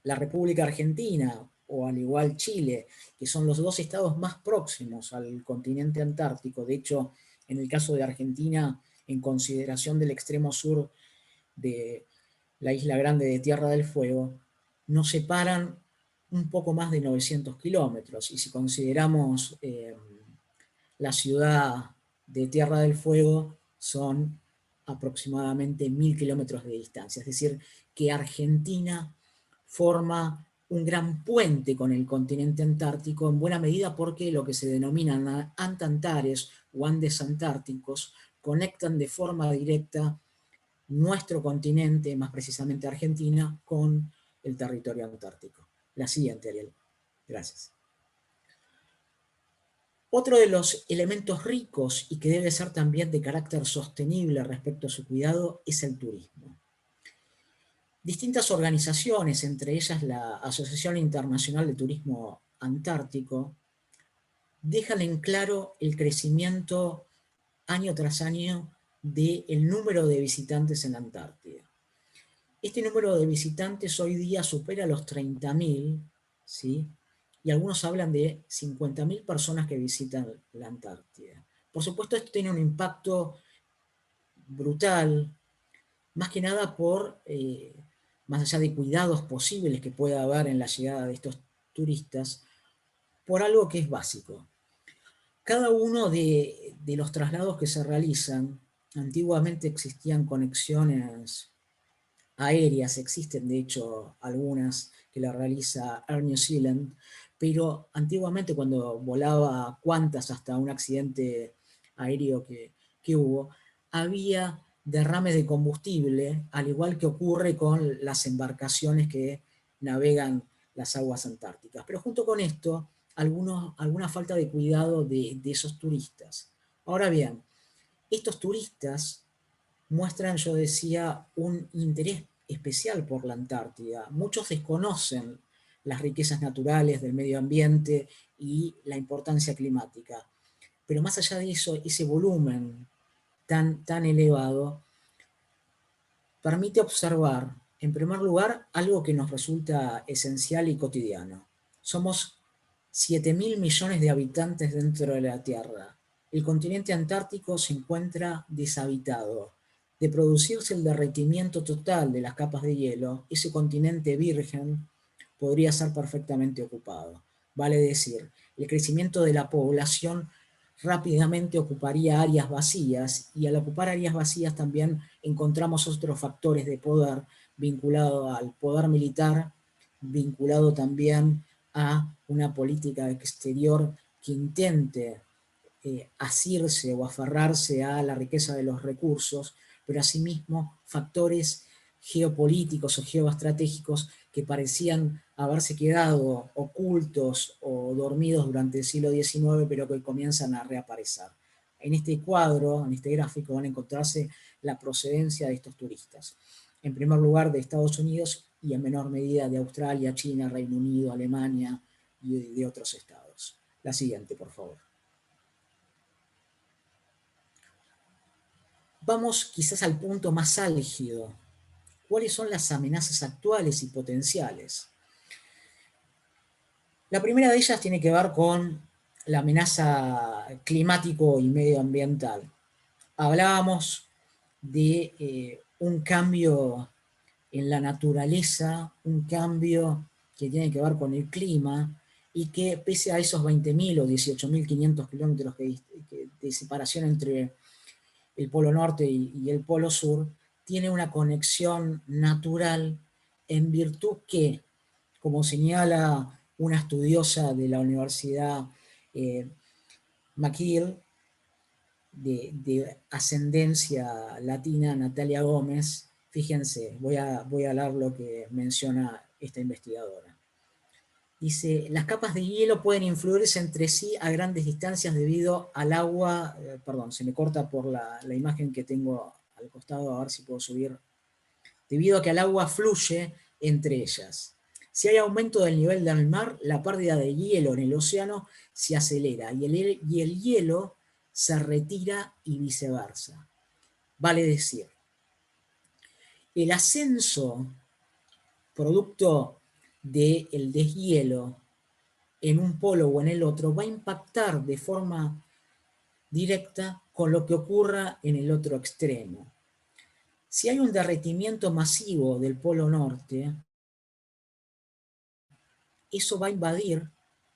la República Argentina, o al igual Chile, que son los dos estados más próximos al continente antártico. De hecho, en el caso de Argentina, en consideración del extremo sur de la Isla Grande de Tierra del Fuego, nos separan un poco más de 900 kilómetros. Y si consideramos la ciudad de Tierra del Fuego, son aproximadamente 1000 kilómetros de distancia. Es decir, que Argentina forma un gran puente con el continente antártico, en buena medida porque lo que se denominan antantares o Andes antárticos conectan de forma directa nuestro continente, más precisamente Argentina, con el territorio antártico. La siguiente, Ariel. Gracias. Otro de los elementos ricos y que debe ser también de carácter sostenible respecto a su cuidado es el turismo. Distintas organizaciones, entre ellas la Asociación Internacional de Turismo Antártico, dejan en claro el crecimiento año tras año del número de visitantes en la Antártida. Este número de visitantes hoy día supera los 30.000, ¿sí? Y algunos hablan de 50.000 personas que visitan la Antártida. Por supuesto, esto tiene un impacto brutal, más que nada por, más allá de cuidados posibles que pueda haber en la llegada de estos turistas, por algo que es básico. Cada uno de los traslados que se realizan, antiguamente existían conexiones aéreas, existen de hecho algunas que la realiza Air New Zealand, pero antiguamente cuando volaba Qantas hasta un accidente aéreo que hubo, había derrames de combustible, al igual que ocurre con las embarcaciones que navegan las aguas antárticas. Pero junto con esto, alguna falta de cuidado de esos turistas. Ahora bien, estos turistas muestran, yo decía, un interés especial por la Antártida. Muchos desconocen las riquezas naturales del medio ambiente y la importancia climática. Pero más allá de eso, ese volumen tan elevado permite observar, en primer lugar, algo que nos resulta esencial y cotidiano. Somos 7.000 millones de habitantes dentro de la Tierra. El continente antártico se encuentra deshabitado. De producirse el derretimiento total de las capas de hielo, ese continente virgen podría ser perfectamente ocupado. Vale decir, el crecimiento de la población rápidamente ocuparía áreas vacías, y al ocupar áreas vacías también encontramos otros factores de poder vinculado al poder militar, vinculado también a una política exterior que intente asirse o aferrarse a la riqueza de los recursos, pero asimismo factores geopolíticos o geoestratégicos que parecían haberse quedado ocultos o dormidos durante el siglo XIX, pero que comienzan a reaparecer. En este cuadro, en este gráfico, van a encontrarse la procedencia de estos turistas. En primer lugar, de Estados Unidos y en menor medida de Australia, China, Reino Unido, Alemania y de otros estados. La siguiente, por favor. Vamos quizás al punto más álgido. ¿Cuáles son las amenazas actuales y potenciales? La primera de ellas tiene que ver con la amenaza climático y medioambiental. Hablábamos de un cambio en la naturaleza, un cambio que tiene que ver con el clima, y que pese a esos 20.000 o 18.500 kilómetros de separación entre el Polo Norte y el Polo Sur, tiene una conexión natural en virtud que, como señala una estudiosa de la Universidad McGill, de ascendencia latina, Natalia Gómez, fíjense, voy a leer lo que menciona esta investigadora. Dice, las capas de hielo pueden influirse entre sí a grandes distancias debido al agua, perdón, se me corta por la imagen que tengo al costado, a ver si puedo subir, debido a que el agua fluye entre ellas. Si hay aumento del nivel del mar, la pérdida de hielo en el océano se acelera y el hielo se retira y viceversa. Vale decir, el ascenso producto del deshielo en un polo o en el otro va a impactar de forma directa con lo que ocurra en el otro extremo. Si hay un derretimiento masivo del polo norte, eso va a invadir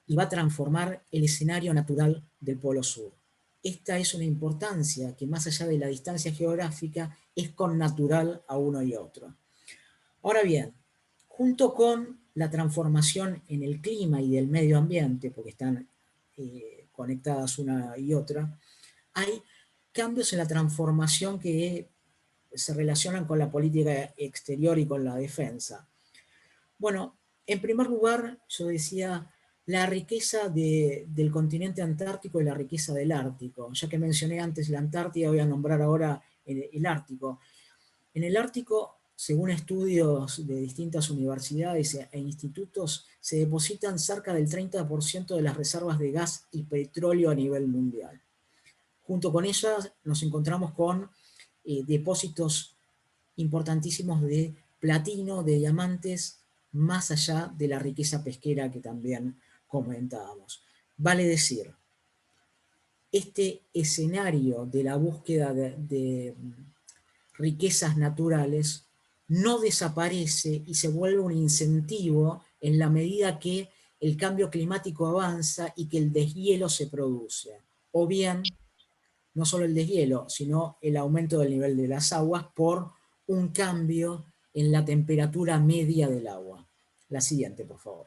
y va a transformar el escenario natural del polo sur. Esta es una importancia que, más allá de la distancia geográfica, es connatural a uno y otro. Ahora bien, junto con la transformación en el clima y del medio ambiente, porque están conectadas una y otra, hay cambios en la transformación que se relacionan con la política exterior y con la defensa. Bueno, en primer lugar, yo decía la riqueza del continente antártico y la riqueza del Ártico. Ya que mencioné antes la Antártida, voy a nombrar ahora el Ártico. En el Ártico, según estudios de distintas universidades e institutos, se depositan cerca del 30% de las reservas de gas y petróleo a nivel mundial. Junto con ellas nos encontramos con depósitos importantísimos de platino, de diamantes, más allá de la riqueza pesquera que también comentábamos. Vale decir, este escenario de la búsqueda de riquezas naturales no desaparece y se vuelve un incentivo en la medida que el cambio climático avanza y que el deshielo se produce. O bien, no solo el deshielo, sino el aumento del nivel de las aguas por un cambio en la temperatura media del agua. La siguiente, por favor.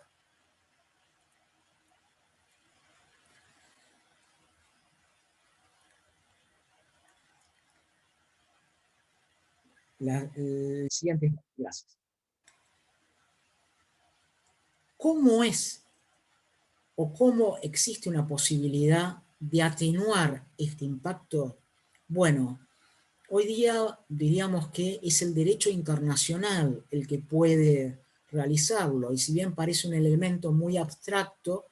La siguiente, gracias. ¿Cómo es o cómo existe una posibilidad de atenuar este impacto? Bueno, hoy día diríamos que es el derecho internacional el que puede realizarlo, y si bien parece un elemento muy abstracto,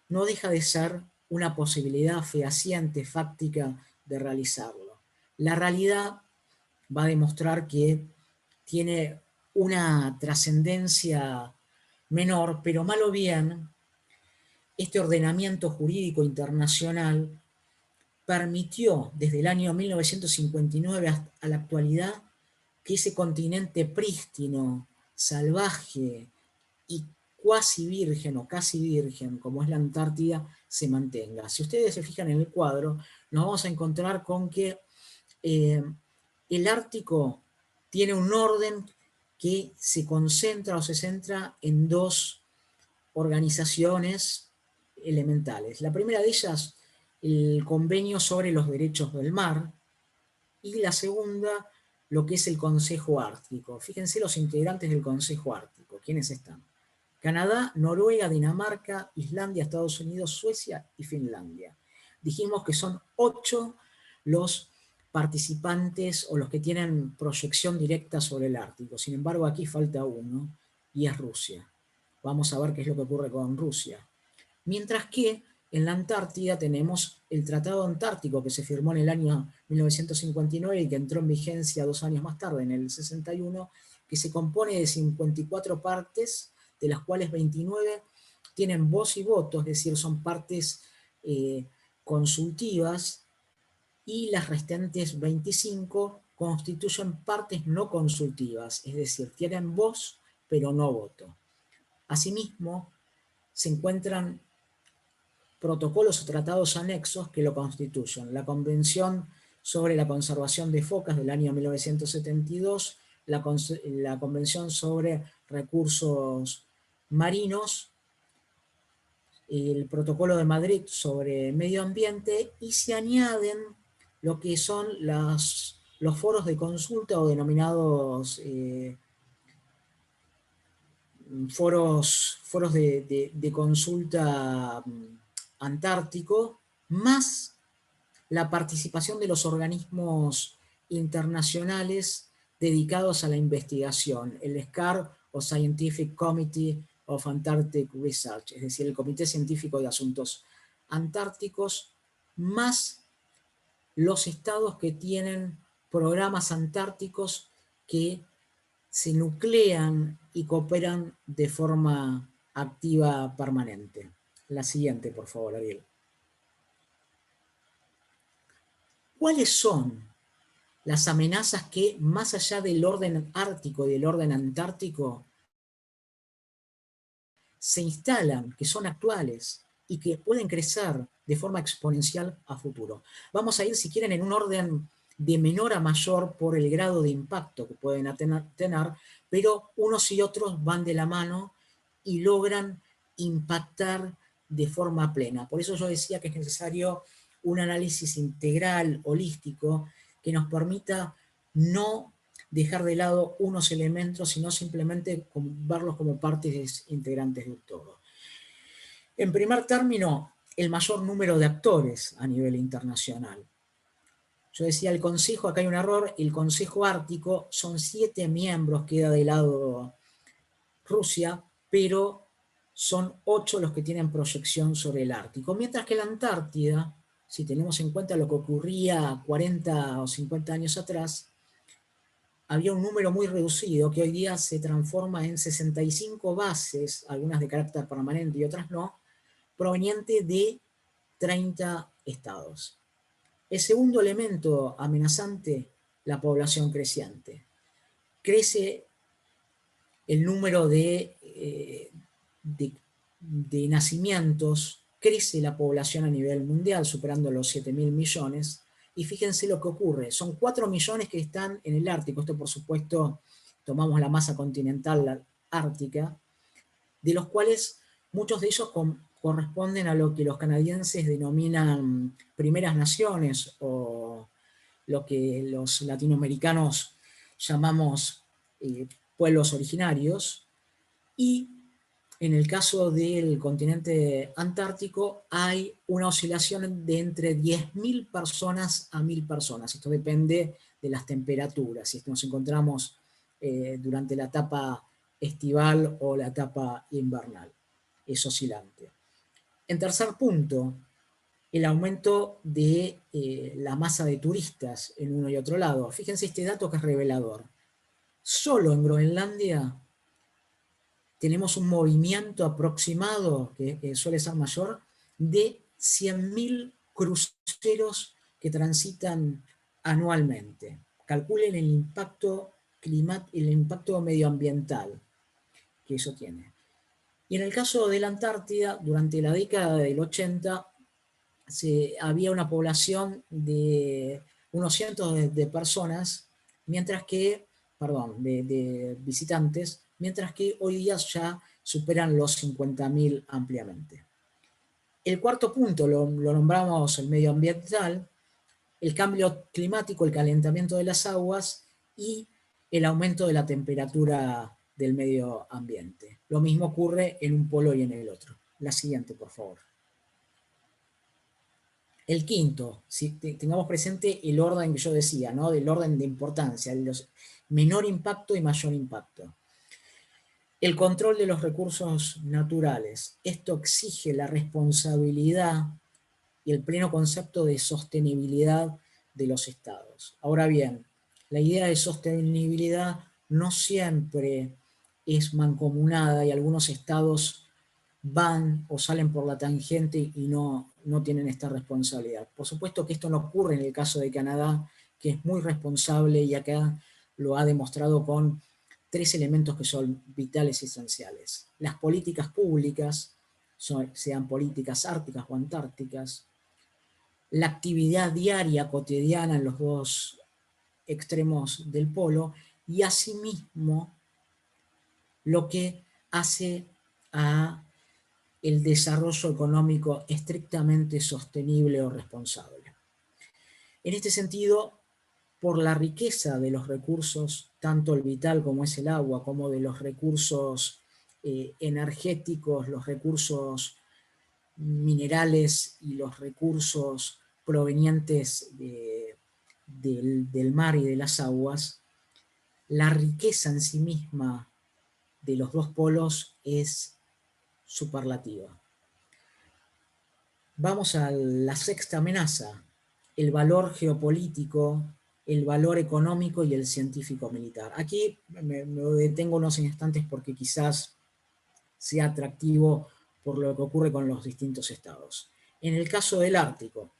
no deja de ser una posibilidad fehaciente, fáctica de realizarlo. La realidad va a demostrar que tiene una trascendencia menor, pero mal o bien, este ordenamiento jurídico internacional permitió desde el año 1959 hasta la actualidad que ese continente prístino, salvaje y cuasi virgen o casi virgen, como es la Antártida, se mantenga. Si ustedes se fijan en el cuadro, nos vamos a encontrar con que el Ártico tiene un orden que se concentra o se centra en dos organizaciones elementales. La primera de ellas, el Convenio sobre los Derechos del Mar, y la segunda, lo que es el Consejo Ártico. Fíjense los integrantes del Consejo Ártico. ¿Quiénes están? Canadá, Noruega, Dinamarca, Islandia, Estados Unidos, Suecia y Finlandia. Dijimos que son 8 los participantes o los que tienen proyección directa sobre el Ártico. Sin embargo, aquí falta uno, y es Rusia. Vamos a ver qué es lo que ocurre con Rusia. Mientras que en la Antártida tenemos el Tratado Antártico que se firmó en el año 1959 y que entró en vigencia 2 años más tarde, en el 61, que se compone de 54 partes, de las cuales 29 tienen voz y voto, es decir, son partes consultivas, y las restantes 25 constituyen partes no consultivas, es decir, tienen voz pero no voto. Asimismo, se encuentran protocolos o tratados anexos que lo constituyen. La Convención sobre la Conservación de Focas del año 1972, la Convención sobre Recursos Marinos, el Protocolo de Madrid sobre Medio Ambiente, y se añaden lo que son los foros de consulta o denominados foros de consulta antártico, más la participación de los organismos internacionales dedicados a la investigación, el SCAR o Scientific Committee of Antarctic Research, es decir, el Comité Científico de Asuntos Antárticos, más los estados que tienen programas antárticos que se nuclean y cooperan de forma activa permanente. La siguiente, por favor, Ariel. ¿Cuáles son las amenazas que, más allá del orden ártico y del orden antártico, se instalan, que son actuales y que pueden crecer de forma exponencial a futuro? Vamos a ir, si quieren, en un orden de menor a mayor por el grado de impacto que pueden tener, pero unos y otros van de la mano y logran impactar de forma plena. Por eso yo decía que es necesario un análisis integral, holístico, que nos permita no dejar de lado unos elementos, sino simplemente verlos como partes integrantes del todo. En primer término, el mayor número de actores a nivel internacional. Yo decía el Consejo, acá hay un error, el Consejo Ártico son 7 miembros, queda de lado Rusia, pero son 8 los que tienen proyección sobre el Ártico. Mientras que la Antártida, si tenemos en cuenta lo que ocurría 40 o 50 años atrás, había un número muy reducido que hoy día se transforma en 65 bases, algunas de carácter permanente y otras no, proveniente de 30 estados. El segundo elemento amenazante, la población creciente. Crece el número de nacimientos, crece la población a nivel mundial, superando los 7.000 millones, y fíjense lo que ocurre, son 4 millones que están en el Ártico, esto por supuesto tomamos la masa continental ártica, de los cuales muchos de ellos corresponden a lo que los canadienses denominan primeras naciones, o lo que los latinoamericanos llamamos pueblos originarios, y en el caso del continente antártico hay una oscilación de entre 10.000 personas a 1.000 personas. Esto depende de las temperaturas, si nos encontramos durante la etapa estival o la etapa invernal. Es oscilante. En tercer punto, el aumento de la masa de turistas en uno y otro lado. Fíjense este dato que es revelador. Solo en Groenlandia tenemos un movimiento aproximado, que suele ser mayor, de 100.000 cruceros que transitan anualmente. Calculen el impacto el impacto medioambiental que eso tiene. Y en el caso de la Antártida, durante la década del 80, había una población de unos cientos de personas, mientras que, de visitantes, mientras que hoy día ya superan los 50.000 ampliamente. El cuarto punto lo nombramos el medioambiental, el cambio climático, el calentamiento de las aguas, y el aumento de la temperatura del medio ambiente. Lo mismo ocurre en un polo y en el otro. La siguiente, por favor. El quinto, si tengamos presente el orden que yo decía, ¿no? Del orden de importancia, los menor impacto y mayor impacto. El control de los recursos naturales. Esto exige la responsabilidad y el pleno concepto de sostenibilidad de los estados. Ahora bien, la idea de sostenibilidad no siempre es mancomunada y algunos estados van o salen por la tangente y no tienen esta responsabilidad. Por supuesto que esto no ocurre en el caso de Canadá, que es muy responsable y acá lo ha demostrado con 3 elementos que son vitales y esenciales. Las políticas públicas, sean políticas árticas o antárticas, la actividad diaria, cotidiana en los 2 extremos del polo, y asimismo lo que hace a el desarrollo económico estrictamente sostenible o responsable. En este sentido, por la riqueza de los recursos, tanto el vital como es el agua, como de los recursos energéticos, los recursos minerales y los recursos provenientes del mar y de las aguas, la riqueza en sí misma de los 2 polos es superlativa. Vamos a la sexta amenaza, el valor geopolítico, el valor económico y el científico militar. Aquí me detengo unos instantes porque quizás sea atractivo por lo que ocurre con los distintos estados. En el caso del Ártico,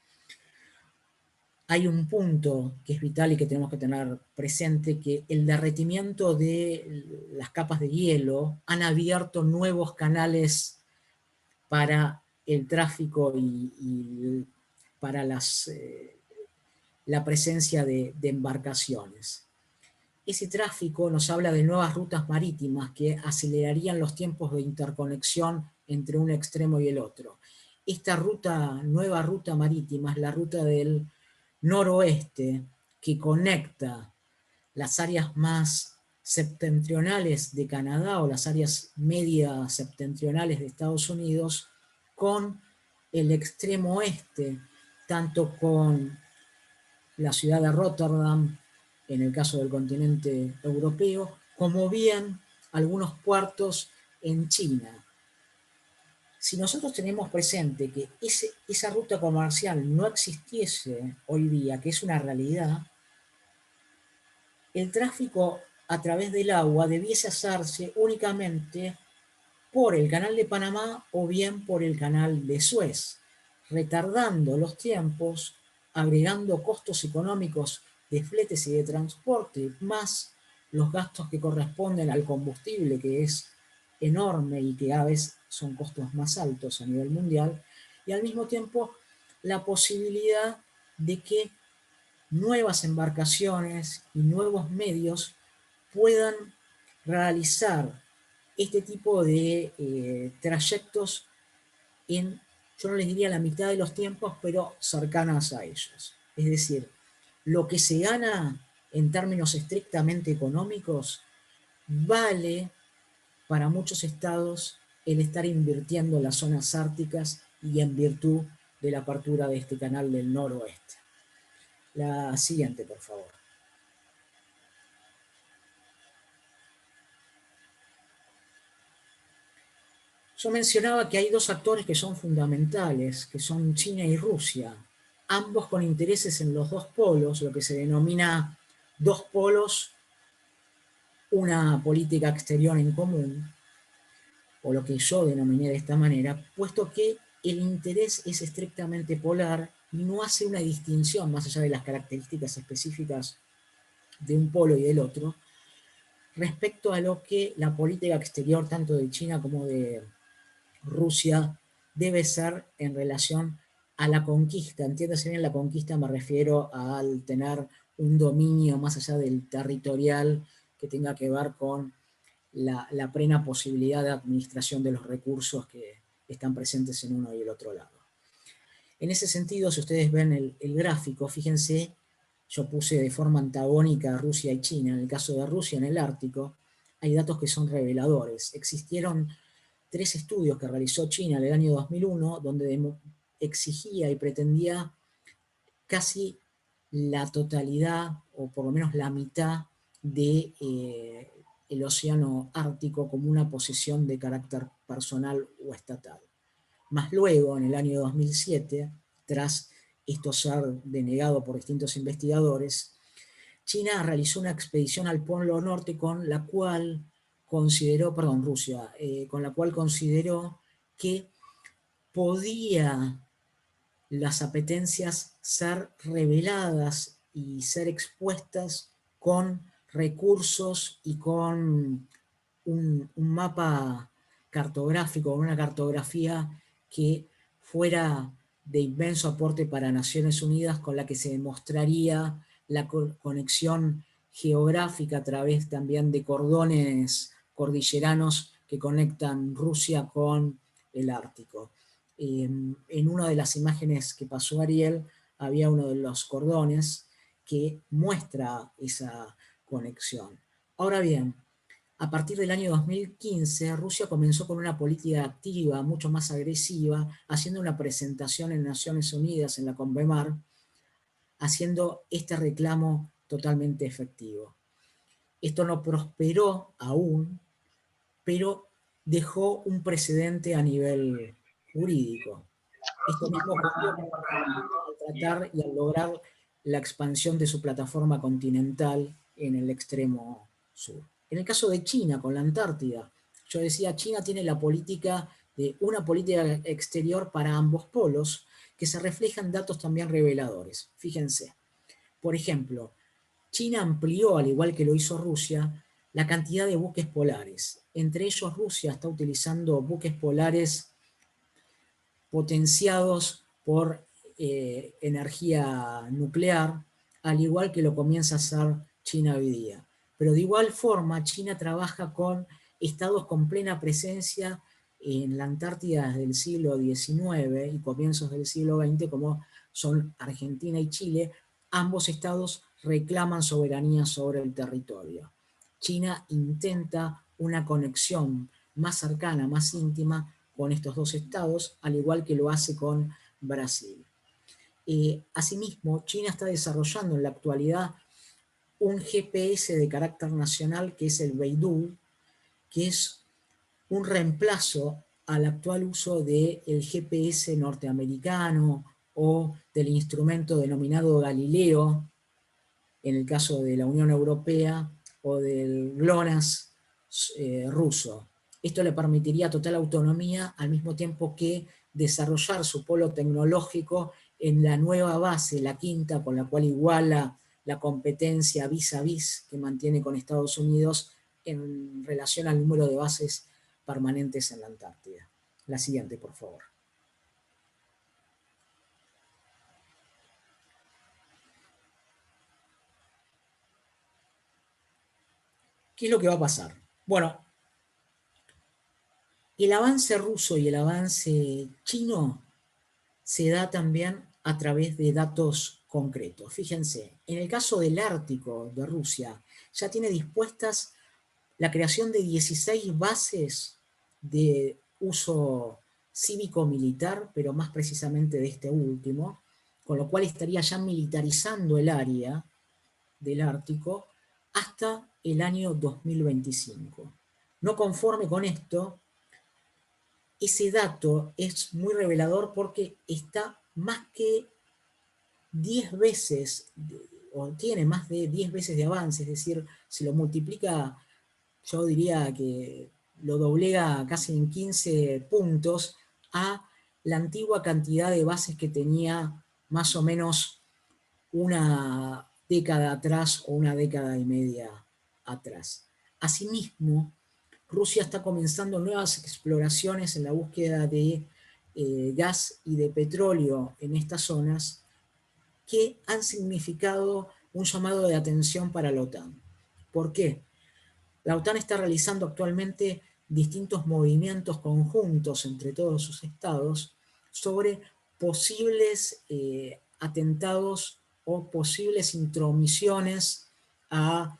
hay un punto que es vital y que tenemos que tener presente, que el derretimiento de las capas de hielo han abierto nuevos canales para el tráfico y para la presencia de embarcaciones. Ese tráfico nos habla de nuevas rutas marítimas que acelerarían los tiempos de interconexión entre un extremo y el otro. Esta nueva ruta marítima es la ruta del noroeste, que conecta las áreas más septentrionales de Canadá o las áreas medias septentrionales de Estados Unidos con el extremo oeste, tanto con la ciudad de Rotterdam, en el caso del continente europeo, como bien algunos puertos en China. Si nosotros tenemos presente que esa ruta comercial no existiese hoy día, que es una realidad, el tráfico a través del agua debiese hacerse únicamente por el canal de Panamá o bien por el canal de Suez, retardando los tiempos, agregando costos económicos de fletes y de transporte, más los gastos que corresponden al combustible, que es enorme y que a veces son costos más altos a nivel mundial, y al mismo tiempo la posibilidad de que nuevas embarcaciones y nuevos medios puedan realizar este tipo de trayectos en, yo no les diría la mitad de los tiempos, pero cercanas a ellos. Es decir, lo que se gana en términos estrictamente económicos vale para muchos estados el estar invirtiendo en las zonas árticas y en virtud de la apertura de este canal del noroeste. La siguiente, por favor. Yo mencionaba que hay 2 actores que son fundamentales, que son China y Rusia, ambos con intereses en los 2 polos, lo que se denomina 2 polos, una política exterior en común, o lo que yo denominé de esta manera, puesto que el interés es estrictamente polar y no hace una distinción más allá de las características específicas de un polo y del otro, respecto a lo que la política exterior tanto de China como de Rusia debe ser en relación a la conquista. Entiéndase bien, la conquista me refiero al tener un dominio más allá del territorial que tenga que ver con la plena posibilidad de administración de los recursos que están presentes en uno y el otro lado. En ese sentido, si ustedes ven el gráfico, fíjense, yo puse de forma antagónica a Rusia y China. En el caso de Rusia, en el Ártico, hay datos que son reveladores. Existieron 3 estudios que realizó China en el año 2001, donde exigía y pretendía casi la totalidad, o por lo menos la mitad, de el océano Ártico como una posesión de carácter personal o estatal. Más luego, en el año 2007, tras esto ser denegado por distintos investigadores, China realizó una expedición al Polo Norte con la cual consideró, perdón, Rusia, con la cual consideró que podía las apetencias ser reveladas y ser expuestas con recursos y con un mapa cartográfico, una cartografía que fuera de inmenso aporte para Naciones Unidas, con la que se demostraría la conexión geográfica a través también de cordones cordilleranos que conectan Rusia con el Ártico. En una de las imágenes que pasó Ariel había uno de los cordones que muestra esa conexión. Ahora bien, a partir del año 2015, Rusia comenzó con una política activa, mucho más agresiva, haciendo una presentación en Naciones Unidas, en la Convemar, haciendo este reclamo totalmente efectivo. Esto no prosperó aún, pero dejó un precedente a nivel jurídico. Esto mismo ocurrió al tratar y al lograr la expansión de su plataforma continental en el extremo sur. En el caso de China, con la Antártida, yo decía, China tiene la política de una política exterior para ambos polos, que se reflejan datos también reveladores. Fíjense, por ejemplo, China amplió, al igual que lo hizo Rusia, la cantidad de buques polares. Entre ellos, Rusia está utilizando buques polares potenciados por energía nuclear, al igual que lo comienza a hacer China hoy día. Pero de igual forma, China trabaja con estados con plena presencia en la Antártida desde el siglo XIX y comienzos del siglo XX, como son Argentina y Chile. Ambos estados reclaman soberanía sobre el territorio. China intenta una conexión más cercana, más íntima con estos dos estados, al igual que lo hace con Brasil. Asimismo, China está desarrollando en la actualidad un GPS de carácter nacional que es el Beidou, que es un reemplazo al actual uso del GPS norteamericano o del instrumento denominado Galileo, en el caso de la Unión Europea, o del GLONASS ruso. Esto le permitiría total autonomía al mismo tiempo que desarrollar su polo tecnológico en la nueva base, la quinta, con la cual iguala la competencia vis a vis que mantiene con Estados Unidos en relación al número de bases permanentes en la Antártida. La siguiente, por favor. ¿Qué es lo que va a pasar? Bueno, el avance ruso y el avance chino se da también a través de datos concretos. Fíjense, en el caso del Ártico de Rusia, ya tiene dispuestas la creación de 16 bases de uso cívico-militar, pero más precisamente de este último, con lo cual estaría ya militarizando el área del Ártico hasta el año 2025. No conforme con esto, ese dato es muy revelador porque está más que 10 veces, o tiene más de 10 veces de avance, es decir, si lo multiplica, yo diría que lo doblega casi en 15 puntos a la antigua cantidad de bases que tenía más o menos una década atrás o una década y media atrás. Asimismo, Rusia está comenzando nuevas exploraciones en la búsqueda de gas y de petróleo en estas zonas que han significado un llamado de atención para la OTAN. ¿Por qué? La OTAN está realizando actualmente distintos movimientos conjuntos entre todos sus estados sobre posibles atentados o posibles intromisiones a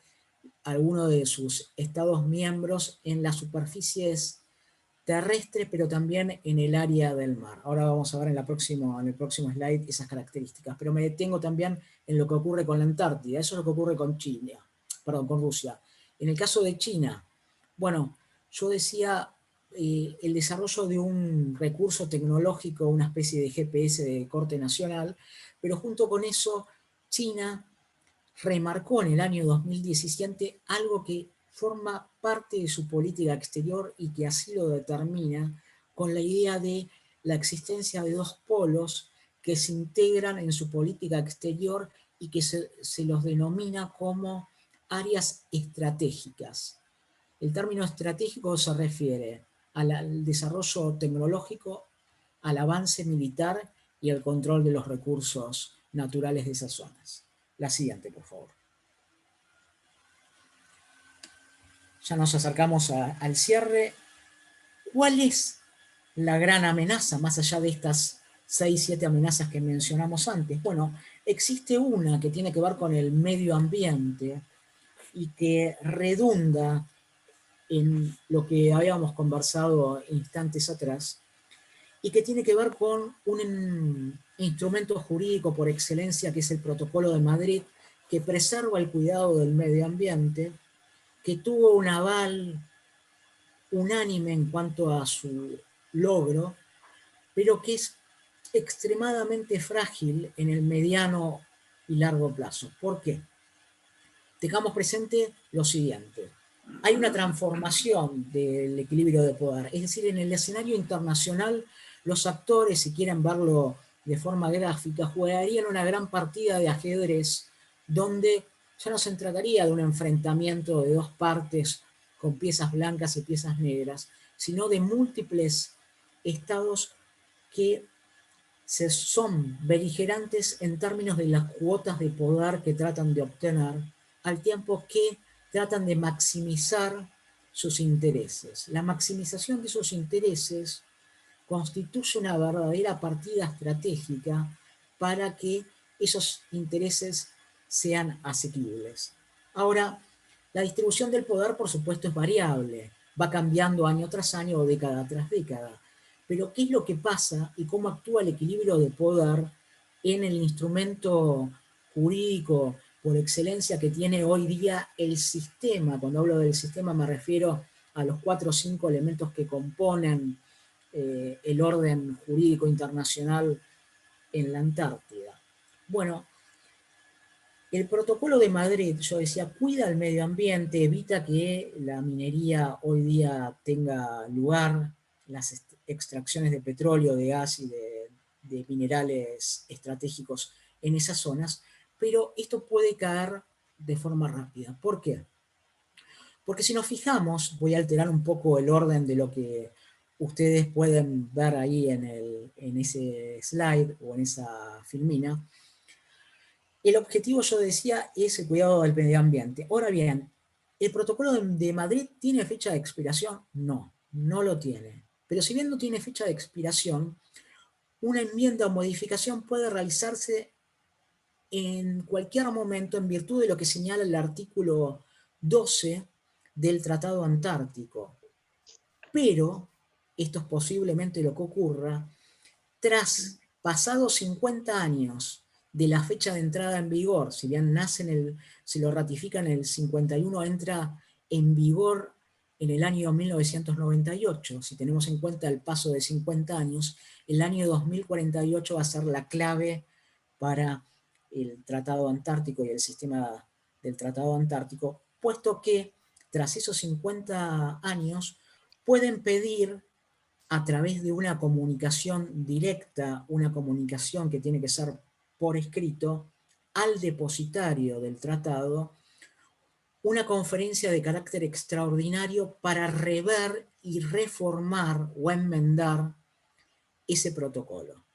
alguno de sus Estados miembros en las superficies terrestres, pero también en el área del mar. Ahora vamos a ver en el próximo slide esas características, pero me detengo también en lo que ocurre con la Antártida. Eso es lo que ocurre con con Rusia. En el caso de China, bueno, yo decía el desarrollo de un recurso tecnológico, una especie de GPS de corte nacional, pero junto con eso, China remarcó en el año 2017 algo que forma parte de su política exterior y que así lo determina, con la idea de la existencia de dos polos que se integran en su política exterior y que se los denomina como áreas estratégicas. El término estratégico se refiere al desarrollo tecnológico, al avance militar y al control de los recursos naturales de esas zonas. La siguiente, por favor. Ya nos acercamos al cierre. ¿Cuál es la gran amenaza, más allá de estas 6, 7 amenazas que mencionamos antes? Bueno, existe una que tiene que ver con el medio ambiente y que redunda en lo que habíamos conversado instantes atrás, y que tiene que ver con un instrumento jurídico por excelencia que es el Protocolo de Madrid, que preserva el cuidado del medio ambiente, que tuvo un aval unánime en cuanto a su logro, pero que es extremadamente frágil en el mediano y largo plazo. ¿Por qué? Tengamos presente lo siguiente. Hay una transformación del equilibrio de poder. Es decir, en el escenario internacional, los actores, si quieren verlo de forma gráfica, jugarían una gran partida de ajedrez donde ya no se trataría de un enfrentamiento de dos partes con piezas blancas y piezas negras, sino de múltiples estados que son beligerantes en términos de las cuotas de poder que tratan de obtener, al tiempo que tratan de maximizar sus intereses. La maximización de esos intereses constituye una verdadera partida estratégica para que esos intereses sean asequibles. Ahora, la distribución del poder, por supuesto, es variable, va cambiando año tras año o década tras década. Pero ¿qué es lo que pasa y cómo actúa el equilibrio de poder en el instrumento jurídico por excelencia que tiene hoy día el sistema? Cuando hablo del sistema me refiero a los 4 o 5 elementos que componen el orden jurídico internacional en la Antártida. Bueno, el Protocolo de Madrid, yo decía, cuida el medio ambiente, evita que la minería hoy día tenga lugar, las extracciones de petróleo, de gas y de minerales estratégicos en esas zonas, pero esto puede caer de forma rápida. ¿Por qué? Porque si nos fijamos, voy a alterar un poco el orden de lo que ustedes pueden ver ahí en ese slide o en esa filmina. El objetivo, yo decía, es el cuidado del medio ambiente. Ahora bien, ¿el Protocolo de Madrid tiene fecha de expiración? No, no lo tiene. Pero si bien no tiene fecha de expiración, una enmienda o modificación puede realizarse en cualquier momento en virtud de lo que señala el artículo 12 del Tratado Antártico. Pero, esto es posiblemente lo que ocurra, tras pasados 50 años de la fecha de entrada en vigor, si bien se lo ratifica en el 51, entra en vigor en el año 1998, si tenemos en cuenta el paso de 50 años, el año 2048 va a ser la clave para el Tratado Antártico y el sistema del Tratado Antártico, puesto que tras esos 50 años pueden pedir a través de una comunicación directa, una comunicación que tiene que ser por escrito, al depositario del tratado, una conferencia de carácter extraordinario para rever y reformar o enmendar ese protocolo.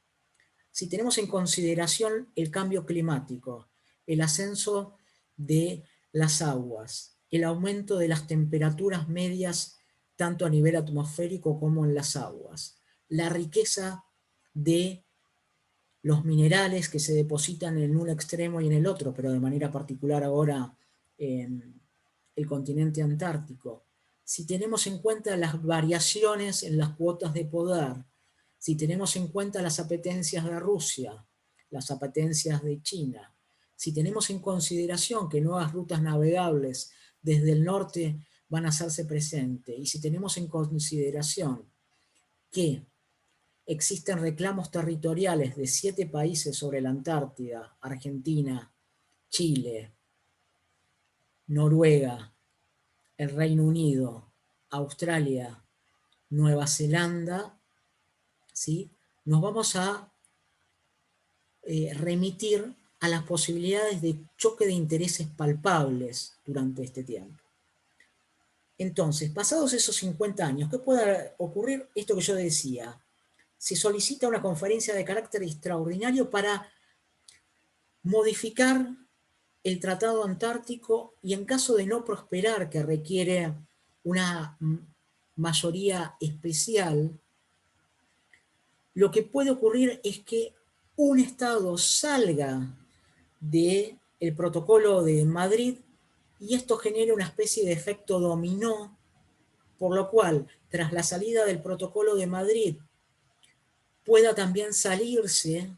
Si tenemos en consideración el cambio climático, el ascenso de las aguas, el aumento de las temperaturas medias tanto a nivel atmosférico como en las aguas, la riqueza de los minerales que se depositan en un extremo y en el otro, pero de manera particular ahora en el continente antártico, si tenemos en cuenta las variaciones en las cuotas de poder, si tenemos en cuenta las apetencias de Rusia, las apetencias de China, si tenemos en consideración que nuevas rutas navegables desde el norte van a hacerse presentes, y si tenemos en consideración que existen reclamos territoriales de 7 países sobre la Antártida: Argentina, Chile, Noruega, el Reino Unido, Australia, Nueva Zelanda, ¿sí? Nos vamos a remitir a las posibilidades de choque de intereses palpables durante este tiempo. Entonces, pasados esos 50 años, ¿qué puede ocurrir? Esto que yo decía, se solicita una conferencia de carácter extraordinario para modificar el Tratado Antártico, y en caso de no prosperar, que requiere una mayoría especial, lo que puede ocurrir es que un Estado salga del protocolo de Madrid y esto genera una especie de efecto dominó, por lo cual, tras la salida del protocolo de Madrid, pueda también salirse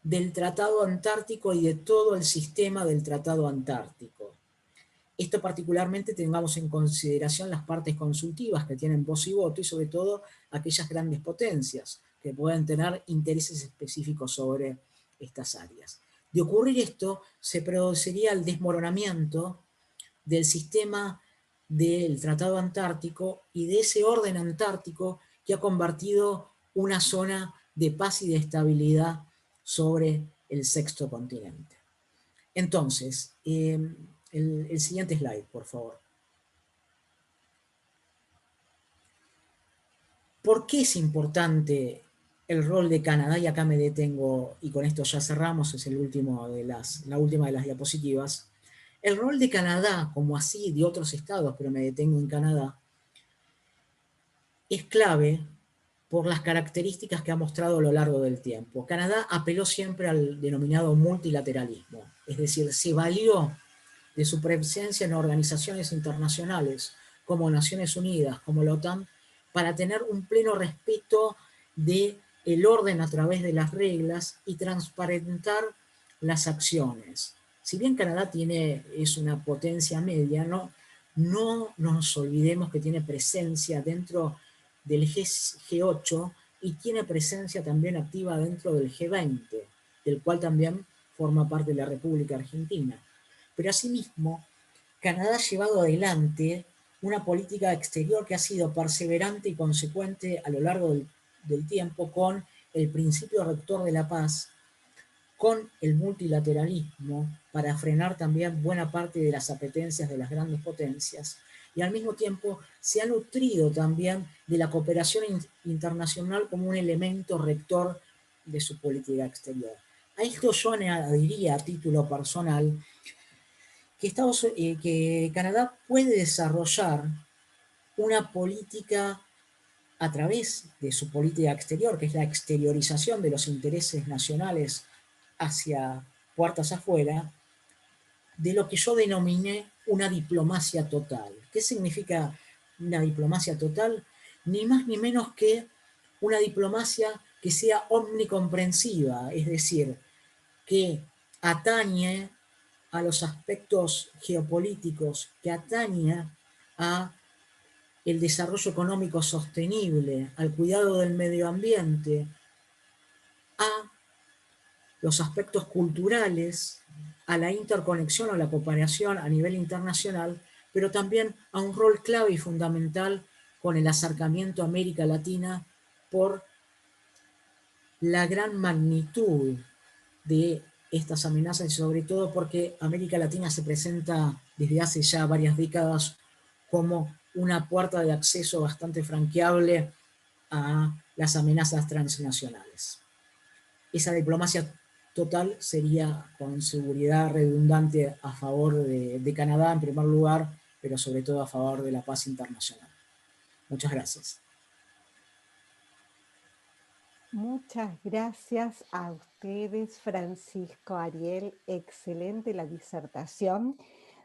del Tratado Antártico y de todo el sistema del Tratado Antártico. Esto particularmente tengamos en consideración las partes consultivas que tienen voz y voto, y sobre todo aquellas grandes potencias que pueden tener intereses específicos sobre estas áreas. De ocurrir esto, se produciría el desmoronamiento del sistema del Tratado Antártico y de ese orden antártico que ha convertido una zona de paz y de estabilidad sobre el sexto continente. Entonces, el siguiente slide, por favor. ¿Por qué es importante el rol de Canadá? Y acá me detengo, y con esto ya cerramos, es la última de las diapositivas. El rol de Canadá, como así de otros estados, pero me detengo en Canadá, es clave por las características que ha mostrado a lo largo del tiempo. Canadá apeló siempre al denominado multilateralismo, es decir, se valió de su presencia en organizaciones internacionales como Naciones Unidas, como la OTAN, para tener un pleno respeto del orden a través de las reglas y transparentar las acciones. Si bien Canadá es una potencia media, no nos olvidemos que tiene presencia dentro del G8 y tiene presencia también activa dentro del G20, del cual también forma parte de la República Argentina. Pero asimismo, Canadá ha llevado adelante una política exterior que ha sido perseverante y consecuente a lo largo del tiempo con el principio rector de la paz, con el multilateralismo para frenar también buena parte de las apetencias de las grandes potencias, y al mismo tiempo se ha nutrido también de la cooperación internacional como un elemento rector de su política exterior. A esto yo añadiría a título personal que Canadá puede desarrollar una política a través de su política exterior, que es la exteriorización de los intereses nacionales hacia puertas afuera, de lo que yo denominé una diplomacia total. ¿Qué significa una diplomacia total? Ni más ni menos que una diplomacia que sea omnicomprensiva, es decir, que atañe a los aspectos geopolíticos, que atañe a el desarrollo económico sostenible, al cuidado del medio ambiente, a los aspectos culturales, a la interconexión o la cooperación a nivel internacional, pero también a un rol clave y fundamental con el acercamiento a América Latina por la gran magnitud de estas amenazas y sobre todo porque América Latina se presenta desde hace ya varias décadas como una puerta de acceso bastante franqueable a las amenazas transnacionales. Esa diplomacia total sería con seguridad redundante a favor de Canadá en primer lugar, pero sobre todo a favor de la paz internacional. Muchas gracias. Muchas gracias a ustedes, Francisco, Ariel, excelente la disertación.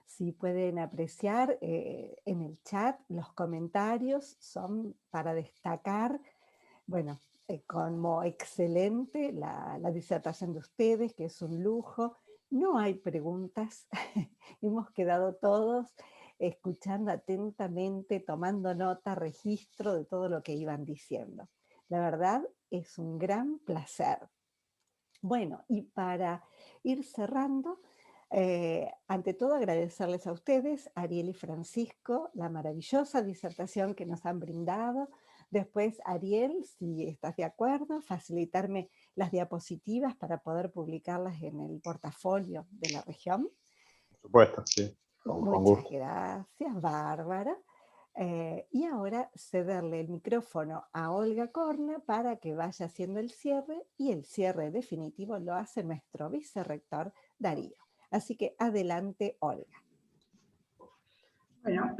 Si pueden apreciar en el chat, los comentarios son para destacar, bueno, como excelente la disertación de ustedes, que es un lujo. No hay preguntas, hemos quedado todos escuchando atentamente, tomando nota, registro de todo lo que iban diciendo. La verdad es un gran placer. Bueno, y para ir cerrando, ante todo agradecerles a ustedes, Ariel y Francisco, la maravillosa disertación que nos han brindado. Después, Ariel, si estás de acuerdo, facilitarme las diapositivas para poder publicarlas en el portafolio de la región. Por supuesto, sí, con Muchas gusto. gracias, Bárbara. Y ahora cederle el micrófono a Olga Corna para que vaya haciendo el cierre, y el cierre definitivo lo hace nuestro vicerrector Darío. Así que adelante, Olga. Bueno,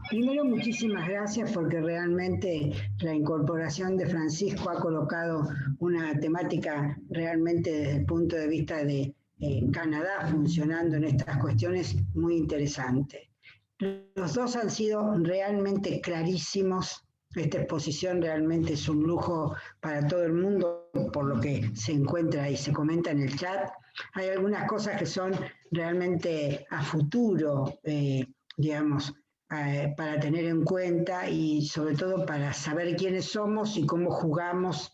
primero muchísimas gracias porque realmente la incorporación de Francisco ha colocado una temática realmente desde el punto de vista de Canadá funcionando en estas cuestiones muy interesante. Los dos han sido realmente clarísimos. Esta exposición realmente es un lujo para todo el mundo, por lo que se encuentra y se comenta en el chat. Hay algunas cosas que son realmente a futuro, digamos, para tener en cuenta y sobre todo para saber quiénes somos y cómo jugamos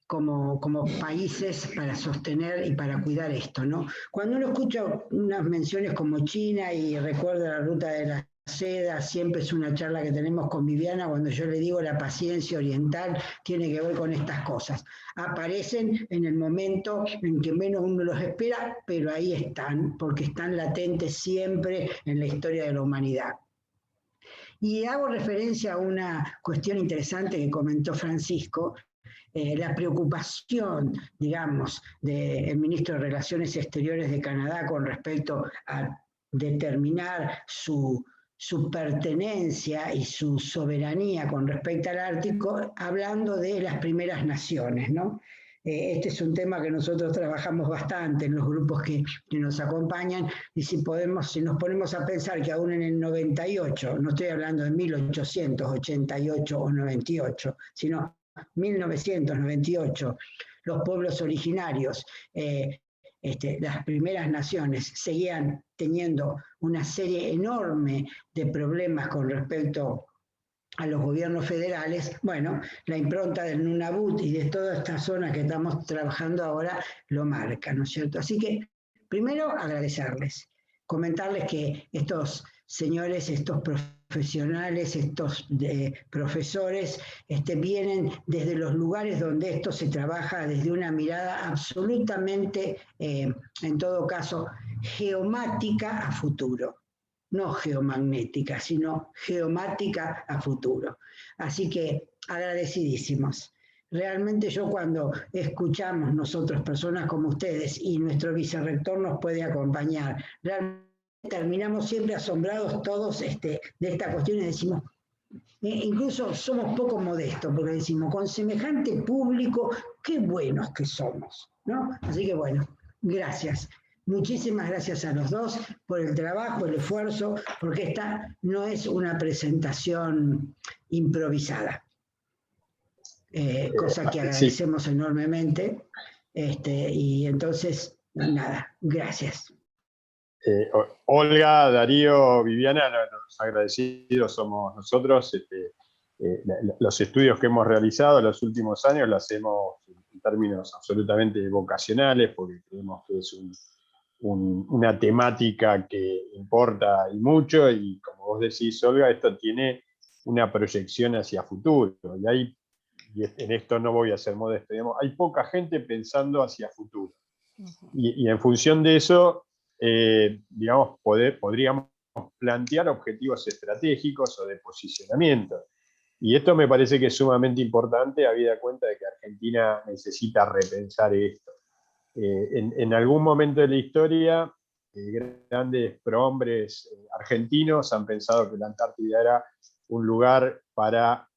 como países para sostener y para cuidar esto, ¿no? Cuando uno escucha unas menciones como China y recuerda la ruta de la seda, siempre es una charla que tenemos con Viviana, cuando yo le digo la paciencia oriental tiene que ver con estas cosas. Aparecen en el momento en que menos uno los espera, pero ahí están, porque están latentes siempre en la historia de la humanidad. Y hago referencia a una cuestión interesante que comentó Francisco, la preocupación, digamos, del ministro de Relaciones Exteriores de Canadá con respecto a determinar su pertenencia y su soberanía con respecto al Ártico, hablando de las primeras naciones, ¿no? Este es un tema que nosotros trabajamos bastante en los grupos que nos acompañan, y si nos ponemos a pensar que aún en el 98, no estoy hablando de 1888 o 98, sino 1998, los pueblos originarios, las primeras naciones, seguían teniendo una serie enorme de problemas con respecto a los gobiernos federales. Bueno, la impronta del Nunavut y de toda esta zona que estamos trabajando ahora lo marca, ¿no es cierto? Así que, primero, agradecerles, comentarles que estos señores, estos profesionales, estos profesores, vienen desde los lugares donde esto se trabaja desde una mirada absolutamente, en todo caso, geomática a futuro. No geomagnética, sino geomática a futuro. Así que agradecidísimos. Realmente yo cuando escuchamos nosotros, personas como ustedes, y nuestro vicerrector nos puede acompañar, realmente terminamos siempre asombrados todos de esta cuestión y decimos, incluso somos poco modestos, porque decimos, con semejante público, qué buenos que somos, ¿no? Así que bueno, gracias. Muchísimas gracias a los dos por el trabajo, el esfuerzo, porque esta no es una presentación improvisada, cosa que agradecemos enormemente. Y entonces, nada, gracias. Olga, Darío, Viviana, los agradecidos somos nosotros. Los estudios que hemos realizado en los últimos años los hacemos en términos absolutamente vocacionales, porque creemos que es una temática que importa y mucho, y como vos decís, Olga, esto tiene una proyección hacia futuro, y en esto no voy a ser modesto, digamos, hay poca gente pensando hacia futuro, y en función de eso, digamos, podríamos plantear objetivos estratégicos o de posicionamiento. Y esto me parece que es sumamente importante, habida cuenta de que Argentina necesita repensar esto. En algún momento de la historia, grandes prohombres argentinos han pensado que la Antártida era un lugar para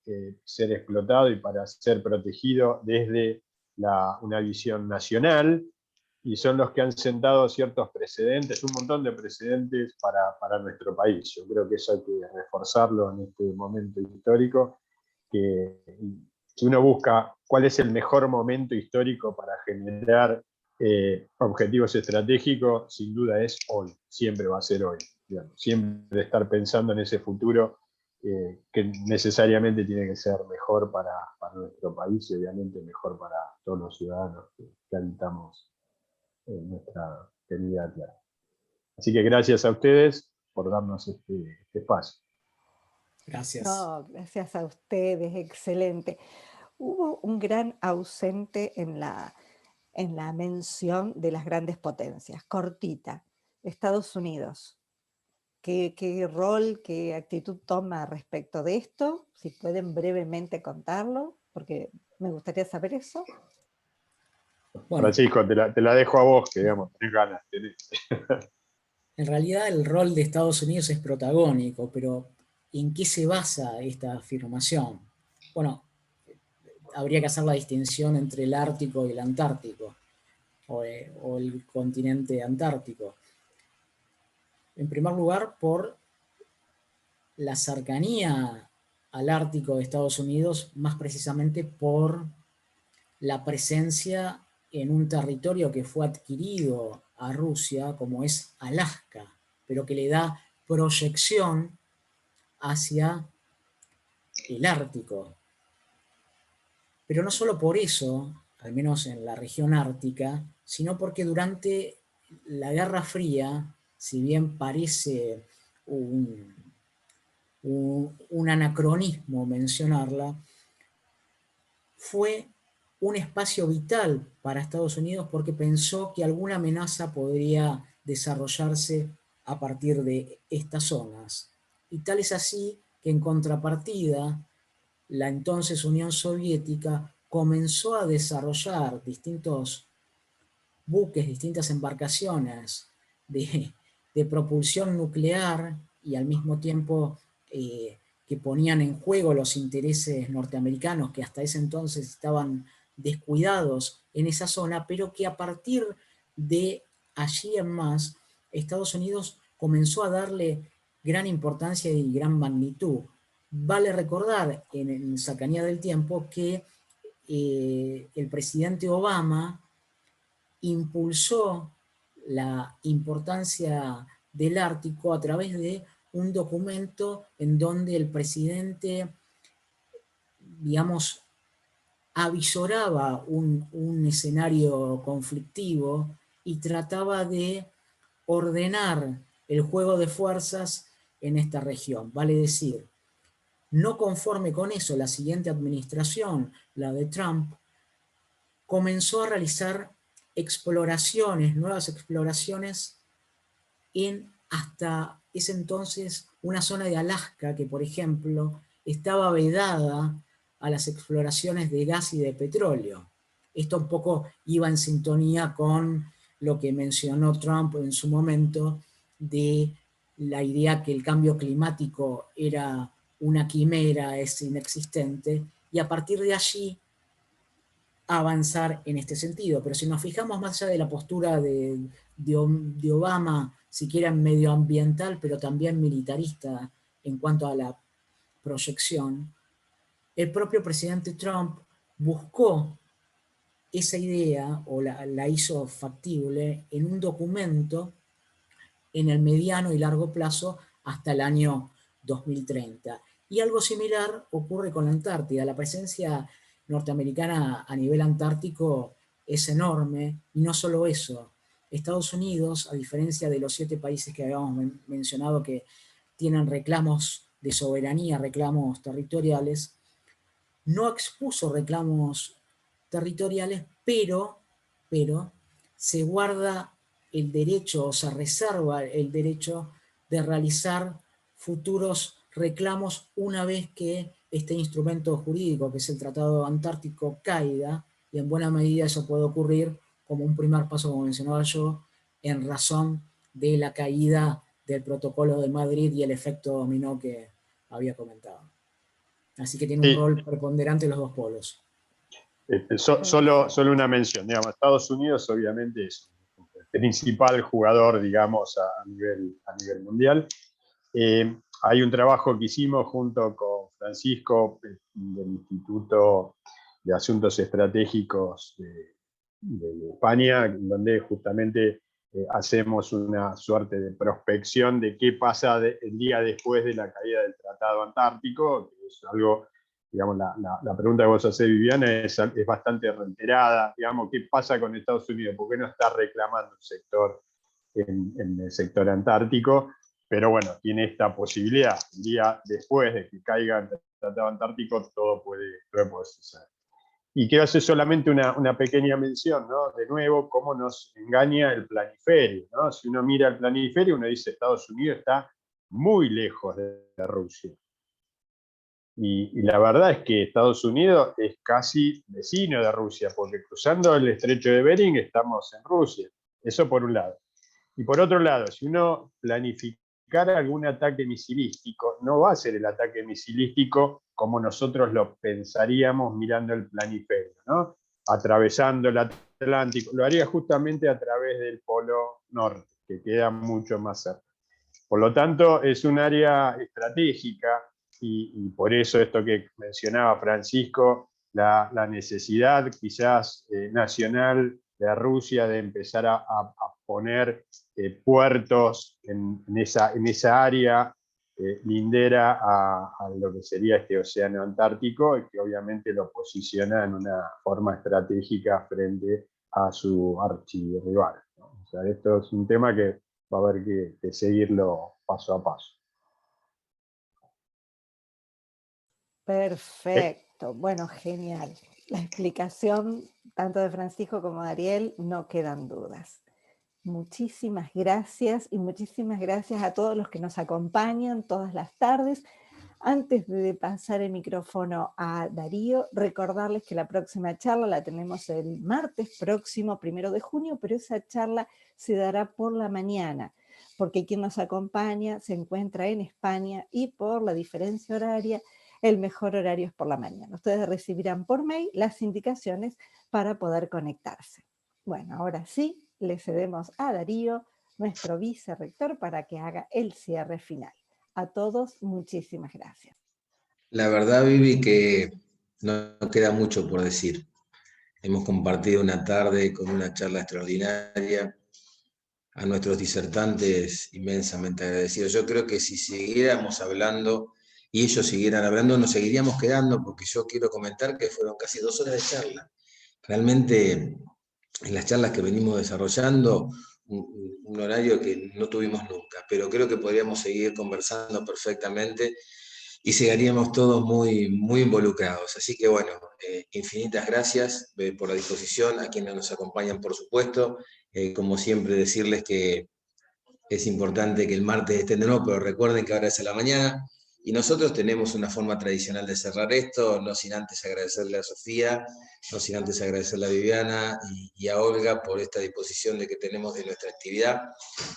ser explotado y para ser protegido desde una visión nacional, y son los que han sentado ciertos precedentes, un montón de precedentes para nuestro país. Yo creo que eso hay que reforzarlo en este momento histórico, que si uno busca cuál es el mejor momento histórico para generar objetivos estratégicos, sin duda es hoy, siempre va a ser hoy. Digamos. Siempre estar pensando en ese futuro que necesariamente tiene que ser mejor para nuestro país y obviamente mejor para todos los ciudadanos que habitamos en nuestra querida tierra. Así que gracias a ustedes por darnos este espacio. Gracias. No, gracias a ustedes, excelente. Hubo un gran ausente en la mención de las grandes potencias, cortita, Estados Unidos. ¿Qué rol, qué actitud toma respecto de esto? Si pueden brevemente contarlo, porque me gustaría saber eso. Bueno, Francisco, te la dejo a vos, que digamos, tenés ganas. En realidad el rol de Estados Unidos es protagónico, pero ¿en qué se basa esta afirmación? Bueno, habría que hacer la distinción entre el Ártico y el Antártico, o el continente antártico. En primer lugar, por la cercanía al Ártico de Estados Unidos, más precisamente por la presencia en un territorio que fue adquirido a Rusia, como es Alaska, pero que le da proyección hacia el Ártico. Pero no solo por eso, al menos en la región ártica, sino porque durante la Guerra Fría, si bien parece un anacronismo mencionarla, fue un espacio vital para Estados Unidos porque pensó que alguna amenaza podría desarrollarse a partir de estas zonas. Y tal es así que en contrapartida, la entonces Unión Soviética comenzó a desarrollar distintos buques, distintas embarcaciones de propulsión nuclear y al mismo tiempo que ponían en juego los intereses norteamericanos que hasta ese entonces estaban descuidados en esa zona, pero que a partir de allí en más, Estados Unidos comenzó a darle gran importancia y gran magnitud. Vale recordar en cercanía del tiempo que el presidente Obama impulsó la importancia del Ártico a través de un documento en donde el presidente, digamos, avisoraba un escenario conflictivo y trataba de ordenar el juego de fuerzas en esta región. Vale decir, no conforme con eso, la siguiente administración, la de Trump, comenzó a realizar exploraciones, nuevas exploraciones en hasta ese entonces una zona de Alaska que, por ejemplo, estaba vedada a las exploraciones de gas y de petróleo. Esto un poco iba en sintonía con lo que mencionó Trump en su momento de la idea que el cambio climático era una quimera, es inexistente, y a partir de allí avanzar en este sentido. Pero si nos fijamos más allá de la postura de Obama, siquiera medioambiental, pero también militarista en cuanto a la proyección, el propio presidente Trump buscó esa idea o la hizo factible en un documento en el mediano y largo plazo hasta el año 2030. Y algo similar ocurre con la Antártida. La presencia norteamericana a nivel antártico es enorme, y no solo eso. Estados Unidos, a diferencia de los 7 países que habíamos mencionado que tienen reclamos de soberanía, reclamos territoriales, no expuso reclamos territoriales, pero se guarda el derecho o se reserva el derecho de realizar futuros reclamos una vez que este instrumento jurídico, que es el Tratado Antártico, caiga, y en buena medida eso puede ocurrir como un primer paso, como mencionaba yo, en razón de la caída del Protocolo de Madrid y el efecto dominó que había comentado. Así que tiene un Sí. rol preponderante en los dos polos. Solo una mención, digamos, Estados Unidos obviamente es el principal jugador, digamos, a nivel mundial. Hay un trabajo que hicimos junto con Francisco del Instituto de Asuntos Estratégicos de España, donde justamente hacemos una suerte de prospección de qué pasa el día después de la caída del Tratado Antártico, que es algo, digamos, la pregunta que vos hacés, Viviana, es bastante reiterada, digamos, ¿qué pasa con Estados Unidos? ¿Por qué no está reclamando un sector en el sector antártico? Pero bueno, tiene esta posibilidad. El día después de que caiga el Tratado Antártico, todo puede suceder. Y quiero hacer solamente una pequeña mención, ¿no? De nuevo, cómo nos engaña el planiferio, ¿no? Si uno mira el planiferio, uno dice Estados Unidos está muy lejos de Rusia. Y la verdad es que Estados Unidos es casi vecino de Rusia, porque cruzando el estrecho de Bering estamos en Rusia. Eso por un lado. Y por otro lado, si uno planificara algún ataque misilístico, no va a ser el ataque misilístico como nosotros lo pensaríamos mirando el planiferio, ¿no? Atravesando el Atlántico, lo haría justamente a través del Polo Norte, que queda mucho más cerca. Por lo tanto, es un área estratégica y por eso esto que mencionaba Francisco, la necesidad quizás nacional de Rusia de empezar a poner puertos en esa área lindera a lo que sería este océano Antártico, y que obviamente lo posiciona en una forma estratégica frente a su archirrival, ¿no? O sea, esto es un tema que va a haber que seguirlo paso a paso. Perfecto, bueno, genial. La explicación, tanto de Francisco como de Ariel, no quedan dudas. Muchísimas gracias y muchísimas gracias a todos los que nos acompañan todas las tardes. Antes de pasar el micrófono a Darío, recordarles que la próxima charla la tenemos el martes próximo, 1 de junio, pero esa charla se dará por la mañana, porque quien nos acompaña se encuentra en España y por la diferencia horaria, el mejor horario es por la mañana. Ustedes recibirán por mail las indicaciones para poder conectarse. Bueno, ahora sí, le cedemos a Darío, nuestro vicerrector, para que haga el cierre final. A todos, muchísimas gracias. La verdad, Vivi, que no queda mucho por decir. Hemos compartido una tarde con una charla extraordinaria. A nuestros disertantes inmensamente agradecidos. Yo creo que si siguiéramos hablando y ellos siguieran hablando, nos seguiríamos quedando, porque yo quiero comentar que fueron casi 2 horas de charla. Realmente, en las charlas que venimos desarrollando, un horario que no tuvimos nunca, pero creo que podríamos seguir conversando perfectamente y seguiríamos todos muy, muy involucrados. Así que bueno, infinitas gracias por la disposición, a quienes nos acompañan, por supuesto. Como siempre, decirles que es importante que el martes estén de nuevo, pero recuerden que ahora es a la mañana. Y nosotros tenemos una forma tradicional de cerrar esto, no sin antes agradecerle a Sofía, no sin antes agradecerle a Viviana y a Olga por esta disposición de que tenemos de nuestra actividad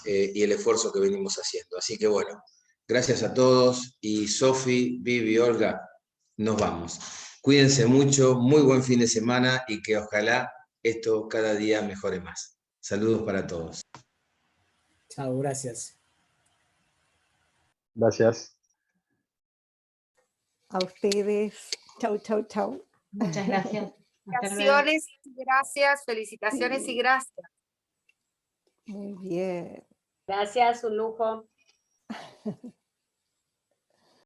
y el esfuerzo que venimos haciendo. Así que bueno, gracias a todos y Sofi, Vivi, Olga, nos vamos. Cuídense mucho, muy buen fin de semana y que ojalá esto cada día mejore más. Saludos para todos. Chao, gracias. Gracias. A ustedes. Chau, chau, chau. Muchas gracias. Felicitaciones, gracias, felicitaciones y gracias. Muy bien. Gracias, un lujo.